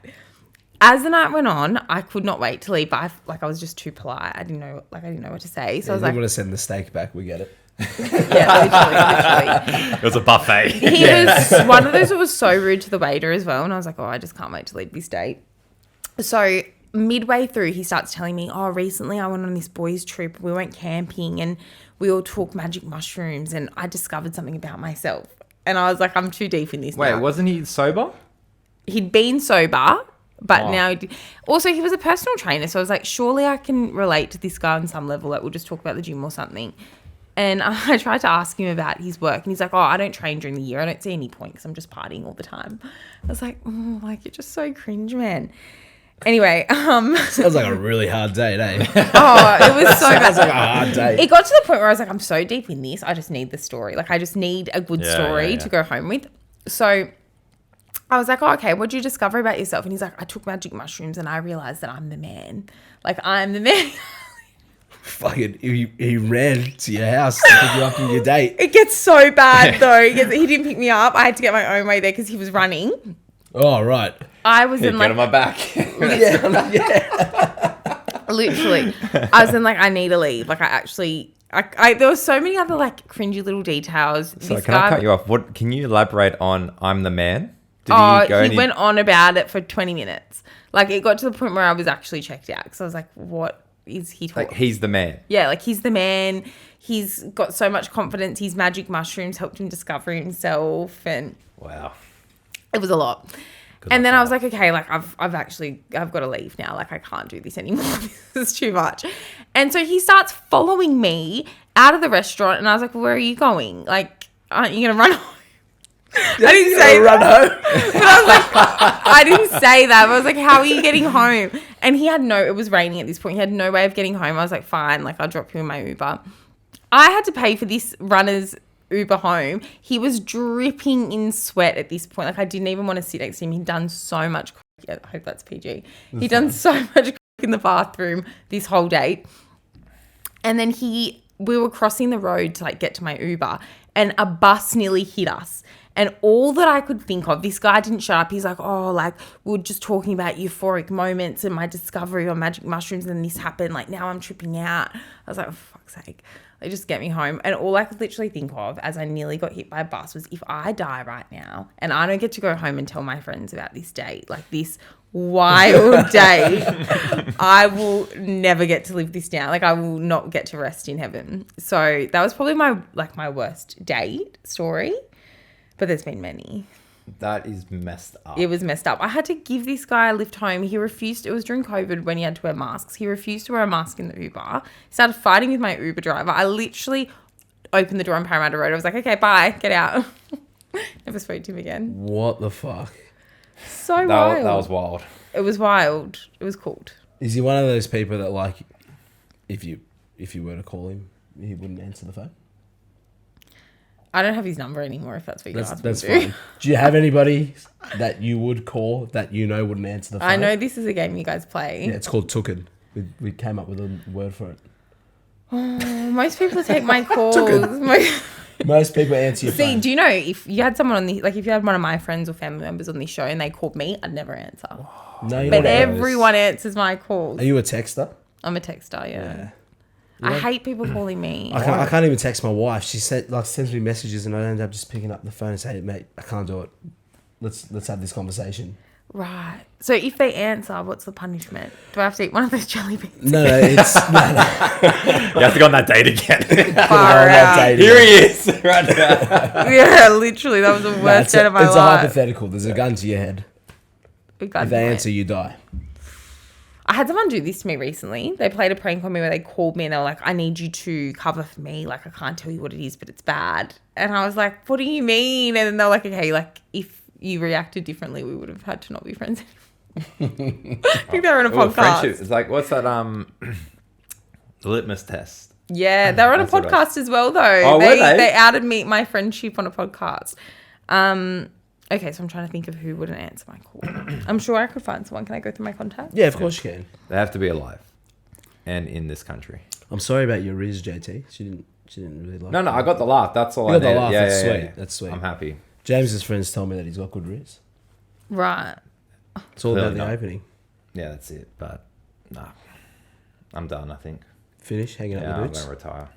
As the night went on, I could not wait to leave. But I was just too polite. I didn't know what to say. So I was you like, want to send the steak back? We get it. yeah, literally. It was a buffet. He was one of those that was so rude to the waiter as well. And I was like, oh, I just can't wait to leave this date. So midway through, he starts telling me, oh, recently I went on this boys' trip. We went camping and we all took magic mushrooms and I discovered something about myself. And I was like, I'm too deep in this Wait, now. wasn't he sober? He'd been sober, but now... Also, he was a personal trainer, so I was like, surely I can relate to this guy on some level. Like, we'll just talk about the gym or something. And I tried to ask him about his work, and he's like, oh, I don't train during the year. I don't see any point because I'm just partying all the time. I was like, oh, like, you're just so cringe, man. Anyway, Sounds like a really hard date, eh? oh, it was so bad. Sounds like a hard date. It got to the point where I was like, I'm so deep in this. I just need the story. Like, I just need a good story to go home with. So I was like, oh, okay, what'd you discover about yourself? And he's like, I took magic mushrooms and I realized that I'm the man. Like, I'm the man. Fucking, he ran to your house to pick you up on your date. It gets so bad, though. He didn't pick me up. I had to get my own way there because he was running. Oh, right. I was in Get like... on my back. Literally. I was in like, I need to leave. Like, I actually... there were so many other like cringy little details. So can I cut you off? What can you elaborate on? I'm the man. He went on about it for 20 minutes. Like, it got to the point where I was actually checked out because I was like, what is he talking? Like, he's the man. Yeah, like he's the man. He's got so much confidence. His magic mushrooms helped him discover himself, and Wow. it was a lot. And then I was like, okay, like I've got to leave now. Like, I can't do this anymore. This is too much. And so he starts following me out of the restaurant, and I was like, well, where are you going? Like, aren't you going to run home? I didn't say run home. But I was like, I didn't say that. But I was like, how are you getting home? And he had it was raining at this point. He had no way of getting home. I was like, fine, like I'll drop you in my Uber. I had to pay for this runner's Uber home. He was dripping in sweat at this point. Like, I didn't even want to sit next to him. He'd done so much coke. I hope that's PG. He'd done so much coke in the bathroom this whole date. And then we were crossing the road to like get to my Uber, and a bus nearly hit us. And all that I could think of, this guy didn't shut up. He's like, oh, like, we were just talking about euphoric moments and my discovery of magic mushrooms, and this happened. Like, now I'm tripping out. I was like, oh, for fuck's sake. Like, just get me home. And all I could literally think of as I nearly got hit by a bus was, if I die right now and I don't get to go home and tell my friends about this date, like this wild day, I will never get to live this down. Like, I will not get to rest in heaven. So that was probably my worst date story. But there's been many. That is messed up. It was messed up. I had to give this guy a lift home. He refused. It was during COVID when he had to wear masks. He refused to wear a mask in the Uber. He started fighting with my Uber driver. I literally opened the door on Parramatta Road. I was like, okay, bye. Get out. Never spoke to him again. What the fuck? So wild. That was wild. It was wild. It was cold. Is he one of those people that, like, if you were to call him, he wouldn't answer the phone? I don't have his number anymore, if that's what you're asking. That's fine. Do you have anybody that you would call that you know wouldn't answer the phone? I know this is a game you guys play. Yeah, it's called Tooken. We came up with a word for it. Oh, most people take my calls. Most people answer your phone. See, do you know, if you had someone if you had one of my friends or family members on this show and they called me, I'd never answer. No, you're But not everyone answers my calls. Are you a texter? I'm a texter, yeah. I hate people calling me. I can't even text my wife. She sends me messages, and I end up just picking up the phone and saying, "Mate, I can't do it. Let's have this conversation." Right. So if they answer, what's the punishment? Do I have to eat one of those jelly beans? No, it's no. You have to go on that date again. Far out. Here he is, right now. Yeah, literally, that was the worst day of my It's life. a hypothetical. There's a gun to your head. If they answer, you die. I had someone do this to me recently. They played a prank on me where they called me and they were like, I need you to cover for me. Like, I can't tell you what it is, but it's bad. And I was like, what do you mean? And then they were like, okay, like, if you reacted differently, we would have had to not be friends anymore. I think they were on a podcast. Friendship. It's like, what's that, the litmus test? Yeah, they were on a podcast as well, though. Oh, were they? They outed me, my friendship on a podcast. Okay, so I'm trying to think of who wouldn't answer my call. I'm sure I could find someone. Can I go through my contacts? Yeah, of course you can. They have to be alive and in this country. I'm sorry about your Riz, JT. She didn't really like. No, I got the laugh. That's all You I got the needed. laugh. Yeah, That's yeah, sweet. yeah. That's sweet. I'm happy. James's friends tell me that he's got good Riz. Right. It's all Clearly about the not. opening. Yeah, that's it. But nah, I'm done. I think. Finish hanging Yeah, up the I'm boots. gonna retire.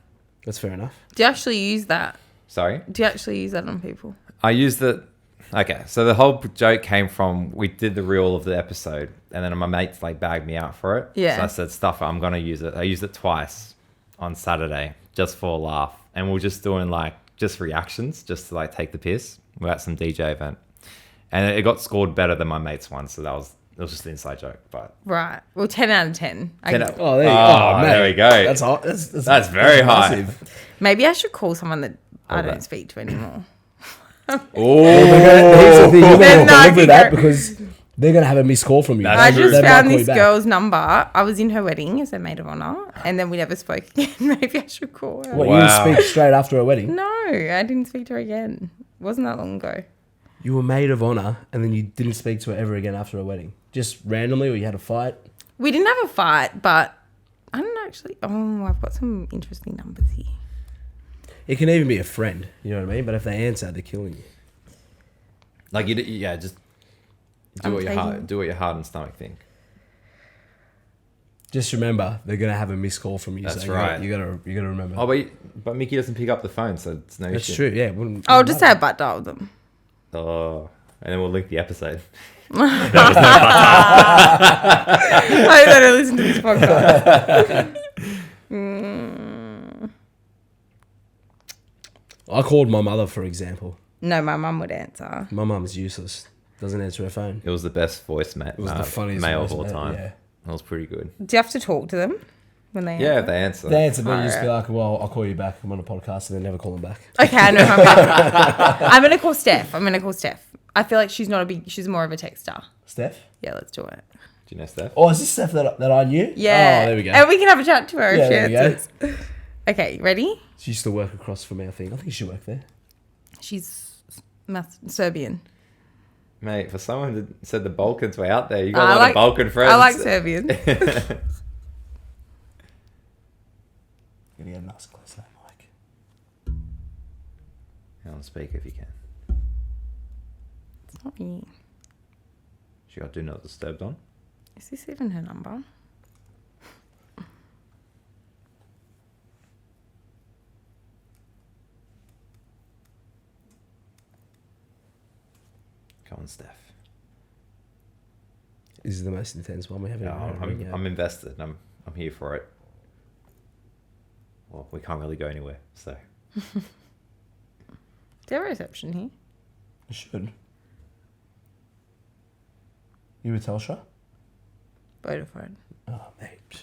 That's fair enough. Do you actually use that? Sorry. Do you actually use that on people? I used the. Okay, so the whole joke came from we did the reel of the episode, and then my mates like bagged me out for it. Yeah. So I said, "Stuff, I'm gonna use it." I used it twice on Saturday just for a laugh, and we're just doing like just reactions, just to like take the piss. We're at some DJ event, and it got scored better than my mates one, so it was just an inside joke. But Right. Well, 10 out of 10. Oh, there you go. Oh, mate. there we go. That's hot. That's very high. massive. Maybe I should call someone that I Hold don't that. speak to anymore. Here's Oh, the thing, you're There's gonna no live with that figure- because they're gonna have a missed call from you. That's I true. just They might found call you this back. girl's number. I was in her wedding as a maid of honor, and then we never spoke again. Maybe I should call her. What, Wow. you didn't speak straight after a wedding? No, I didn't speak to her again. It wasn't that long ago. You were maid of honor and then you didn't speak to her ever again after a wedding? Just randomly, or you had a fight? We didn't have a fight, but I don't actually. Oh, I've got some interesting numbers here. It can even be a friend, you know what I mean? But if they answer, they're killing you. like yeah, just I'm do what taking- your heart and stomach think. Just remember, they're gonna have a missed call from you. That's so right. You gotta remember. Oh, but Mickey doesn't pick up the phone, so it's no That's issue. true. Yeah. wouldn't I'll just say matter. I butt dialed them. Oh, and then we'll link the episode. I don't know, listen to this podcast. I called my mother, for example. No, my mum would answer. My mum's useless. Doesn't answer her phone. It was the best voice It was the funniest mail voice of all mail, time. Yeah. That was pretty good. Do you have to talk to them when they Yeah, answer? if they answer. They answer, but you just be Alright. like, "Well, I'll call you back. I'm on a podcast," and then never call them back. Okay, I know how I'm going to call Steph. I feel like she's more of a texter. Steph? Yeah, let's do it. Do you know Steph? Oh, is this Steph that I knew? Yeah. Oh, there we go. And we can have a chat to her Yeah, if she there we go. answers. Okay, ready? She used to work across from our thing. I think she worked there. She's Serbian. Mate, for someone that said the Balkans were out there, you got a I lot like- of Balkan friends. I like Serbian. You're gonna get a nice close that mic. On speaker if you can. It's not me. She got do not disturbed on. Is this even her number? Come on, Steph. This is the most intense one we haven't Yeah, even heard. I'm invested. I'm here for it. Well, we can't really go anywhere, so. Do you have a reception here? You should. You with Telstra? Vodafone. Oh, mate.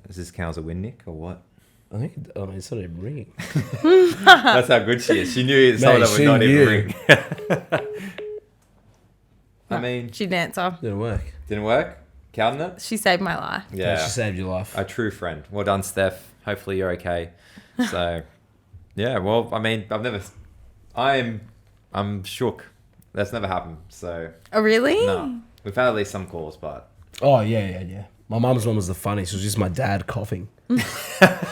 Does this count as a win, Nick, or what? I think it's not even ringing. That's how good she is. She knew some Mate, of them she would not even knew. ring. I mean, She didn't answer. Didn't work. didn't work? Counting it? She saved my life. Yeah. She saved your life. A true friend. Well done, Steph. Hopefully you're okay. So, yeah, well, I mean, I'm shook. That's never happened. So, Oh, really? no. We've had at least some calls, but Oh, yeah. My mum's one was the funniest. It was just my dad coughing.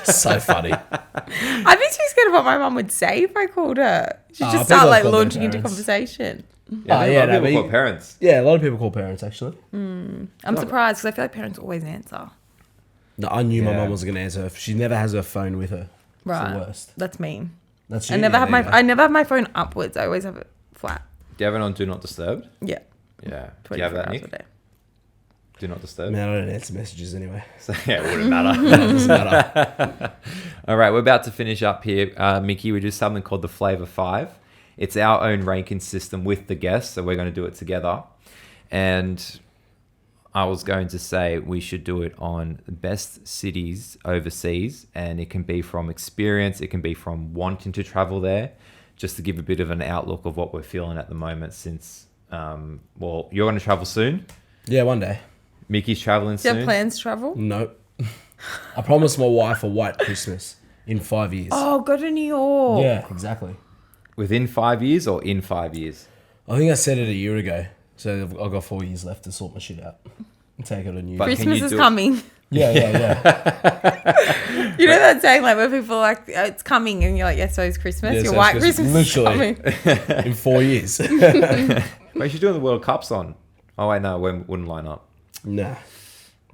So funny. I'd be too scared of what my mum would say if I called her. She'd Ah, just people start like call their launching into parents. conversation. yeah, Oh, I think yeah, a lot no, of but people you- call parents. Yeah, a lot of people call parents, actually. I'm surprised because I feel like parents always answer. No, I knew my Yeah. mum wasn't going to answer. She never has her phone with her. Right. It's the worst. That's mean. That's I you. never Yeah, have there you go. I never have my phone upwards. I always have it flat. Do you have it on Do Not Disturb? Yeah. Yeah. Do 24 you have that, hours Nick? a day. Do Not I Disturb? mean, I don't answer messages anyway. So, yeah, it wouldn't matter. It doesn't matter. All right, we're about to finish up here. Mickey, we do something called the Flaeva 5. It's our own ranking system with the guests, so we're going to do it together. And I was going to say we should do it on best cities overseas, and it can be from experience, it can be from wanting to travel there, just to give a bit of an outlook of what we're feeling at the moment since, well, you're going to travel soon. Yeah, one day. Mickey's traveling Do you soon. have plans to travel? Nope. I promised my wife a white Christmas in 5 years. Oh, go to New York. Yeah, exactly. Within 5 years or in 5 years? I think I said it a year ago. So I've got 4 years left to sort my shit out and take it on you. But can Christmas you is do it? coming. Yeah. You know that saying, like, where people are like, it's coming, and you're like, yeah, so is Christmas. Yeah, Your so white it's Christmas literally. is coming. In 4 years. Wait, you're doing the World Cups on. Oh, wait, no, we wouldn't line up. Nah.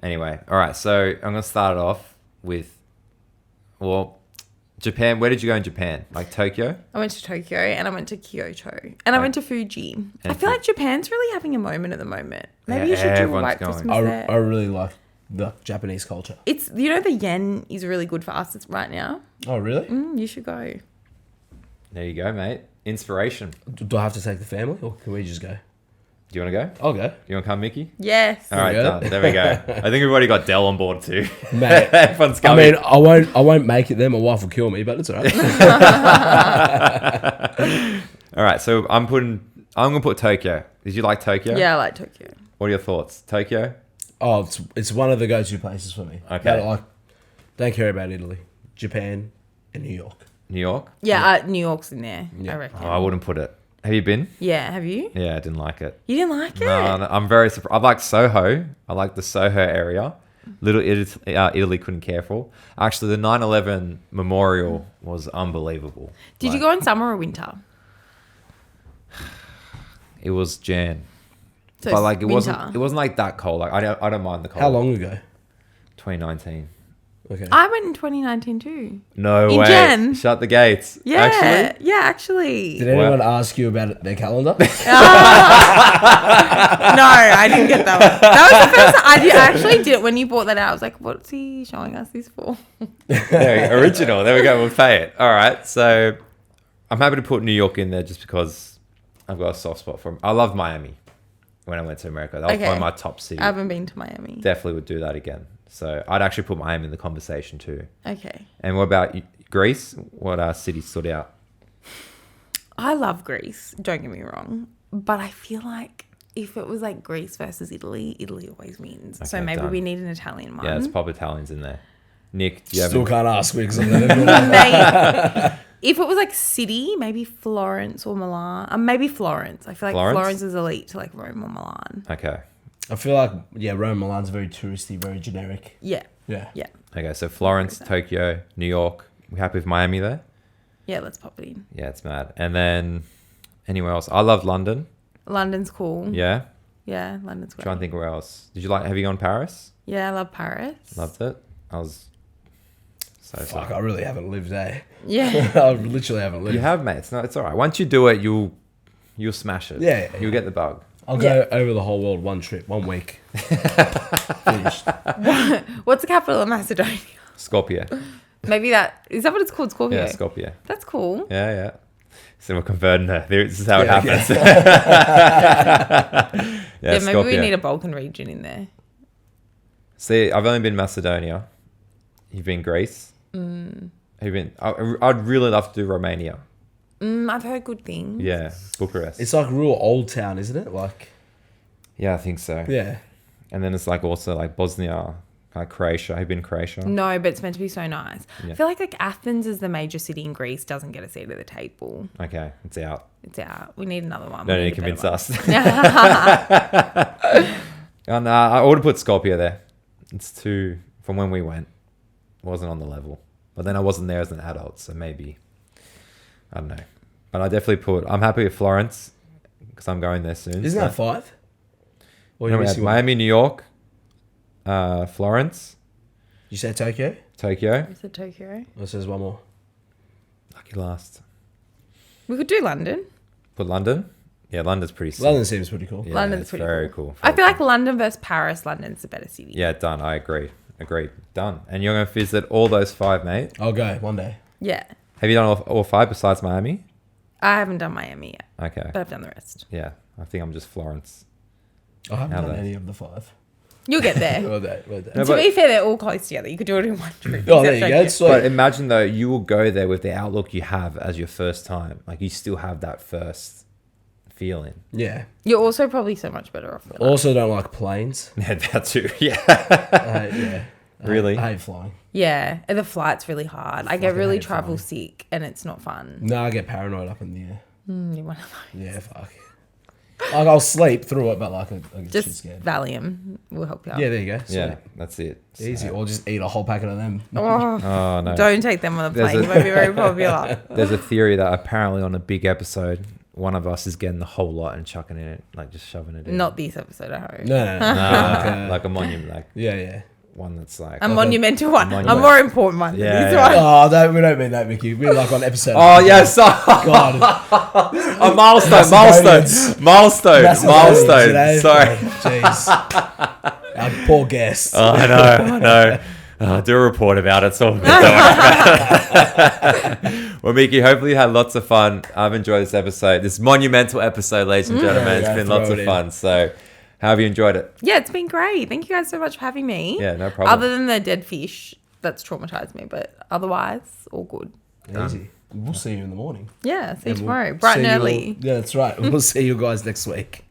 Anyway, all right, so I'm going to start it off with, well, Japan. Where did you go in Japan? Like Tokyo? I went to Tokyo and I went to Kyoto and I went to Fuji. I feel like Japan's really having a moment at the moment. Maybe you should do a everyone's white going. Christmas there. I really like the Japanese culture. It's, you know, the yen is really good for us right now. Oh, really? You should go. There you go, mate. Inspiration. Do I have to take the family or can we just go? Do you want to go? I'll go. Do you want to come, Mickey? Yes. All right, we go. done. There we go. I think we've already got Dell on board too. Mate, Everyone's I coming. mean, I won't make it there. My wife will kill me, but it's all right. All right, so I'm gonna put Tokyo. Did you like Tokyo? Yeah, I like Tokyo. What are your thoughts? Tokyo? Oh, it's one of the go-to places for me. Okay. But, don't care about Italy, Japan, and New York. New York? Yeah, New York's in there, Yeah. I reckon. Oh, I wouldn't put it. Have you been? Yeah, have you? Yeah, I didn't like it. You didn't like it? No, I'm very surprised. I like Soho. I like the Soho area. Little Italy couldn't care for. Actually, the 9/11 memorial was unbelievable. Did you go in summer or winter? It was Jan, So but like it winter. wasn't like that cold. Like I don't mind the cold. How long ago? 2019. Okay. I went in 2019 too. No In way. Jan. Shut the gates. Yeah, Actually, actually. Did anyone ask you about their calendar? No, I didn't get that one. That was the first time I actually did it when you brought that out. I was like, what's he showing us this for? yeah, original. There we go. We'll pay it. All right. So I'm happy to put New York in there just because I've got a soft spot for him. I loved Miami when I went to America. That was Okay. one of my top cities. I haven't been to Miami. Definitely would do that again. So I'd actually put Miami in the conversation too. Okay. And what about Greece? What city stood out? I love Greece, don't get me wrong. But I feel like if it was like Greece versus Italy, Italy always wins. So Okay, maybe done. we need an Italian one. Yeah, there's pop Italians in there. Nick, do you have Still any- can't ask me because I'm never Mate, if it was like city, maybe Florence or Milan. Maybe Florence. I feel like Florence? Florence is elite to like Rome or Milan. Okay. I feel like, Rome, Milan's very touristy, very generic. Yeah. Yeah. Yeah. Okay, so Florence, Tokyo, New York. We happy with Miami there? Yeah, let's pop it in. Yeah, it's mad. And then anywhere else? I love London. London's cool. Yeah. Yeah, London's great. Trying to think where else. Have you gone Paris? Yeah, I love Paris. Loved it. I was so Fuck, sorry. I really haven't lived, eh? Yeah. I literally haven't lived. You have, mate. It's all right. Once you do it, you'll smash it. Yeah. You'll get the bug. I'll go over the whole world one trip, 1 week. Finished. What's the capital of Macedonia? Skopje. Maybe that is that what it's called? Skopje. Yeah, Skopje. That's cool. Yeah, yeah. So we're converting her. This is how it Yeah, happens. Yeah, maybe we Skopje. need a Balkan region in there. See, I've only been Macedonia. You've been Greece. Have you been? I'd really love to do Romania. I've heard good things. Yeah, Bucharest. It's like real old town, isn't it? Like, Yeah, I think so. yeah. And then it's like also like Bosnia, like Croatia. Have you been Croatia? No, but it's meant to be so nice. Yeah. I feel like Athens is the major city in Greece, doesn't get a seat at the table. Okay, it's out. It's out. We need another one. No We need to a better convince one. us. And I would have put Skopje there. It's too, from when we went, it wasn't on the level. But then I wasn't there as an adult, so maybe, I don't know. But I definitely I'm happy with Florence because I'm going there soon. Isn't that 5? Or No, you we had missing one? Miami, New York, Florence, You said Tokyo? Tokyo. Is it Tokyo? Or says one more? Lucky last. We could do London. Put London. Yeah, London's pretty sick. London seems pretty cool. Yeah, London's it's pretty very cool. cool. I feel like London versus Paris, London's the better city. Yeah, done. I agree. Agreed. Done. And you're going to visit all those 5, mate. I'll go one day. Yeah. Have you done all 5 besides Miami? I haven't done Miami yet, Okay. but I've done the rest. Yeah, I think I'm just Florence. I haven't How done about- any of the 5. You'll get there. Well done, well done. No, To but- be fair, they're all close together. You could do it in one trip. Oh, there you except go. Tokyo. It's But like, imagine though, you will go there with the outlook you have as your first time. Like you still have that first feeling. yeah. You're also probably so much better off. With that. Also don't like planes. Yeah, that too. Yeah. Yeah. Really? I hate flying. Yeah, and the flight's really hard. I get Fucking really hate travel flying. sick, and it's not fun. No, I get paranoid up in the air. You want to know. Yeah, fuck. Like, I'll sleep through it, but like I get shit Just scared. Valium will help you out. Yeah, there you go. Yeah, Sweet. that's it. Easy. So- Or just eat a whole packet of them. Oh, Oh no. don't take them on the There's plane. a- You won't be very popular. There's a theory that apparently on a big episode, one of us is getting the whole lot and chucking it, like just shoving it in. Not this episode, I hope. No. Nah, like a monument, like Yeah. one that's like. A monumental one. A monument. more important one Yeah, than this yeah. one. Oh, we don't mean that, Mickey. We're like on episode. Oh yes, God. a milestone. Sorry. Jeez. Our poor guest. Oh, I know. Do a report about it. So well, Miki, hopefully you had lots of fun. I've enjoyed this episode. This monumental episode, ladies and gentlemen. Yeah, It's been throw lots it of in. fun. So, how have you enjoyed it? Yeah, it's been great. Thank you guys so much for having me. Yeah, no problem. Other than the dead fish, that's traumatized me, but otherwise, all good. Easy. We'll see you in the morning. Yeah, see you And we'll tomorrow. Bright and see you early. all- yeah, that's right. We'll see you guys next week.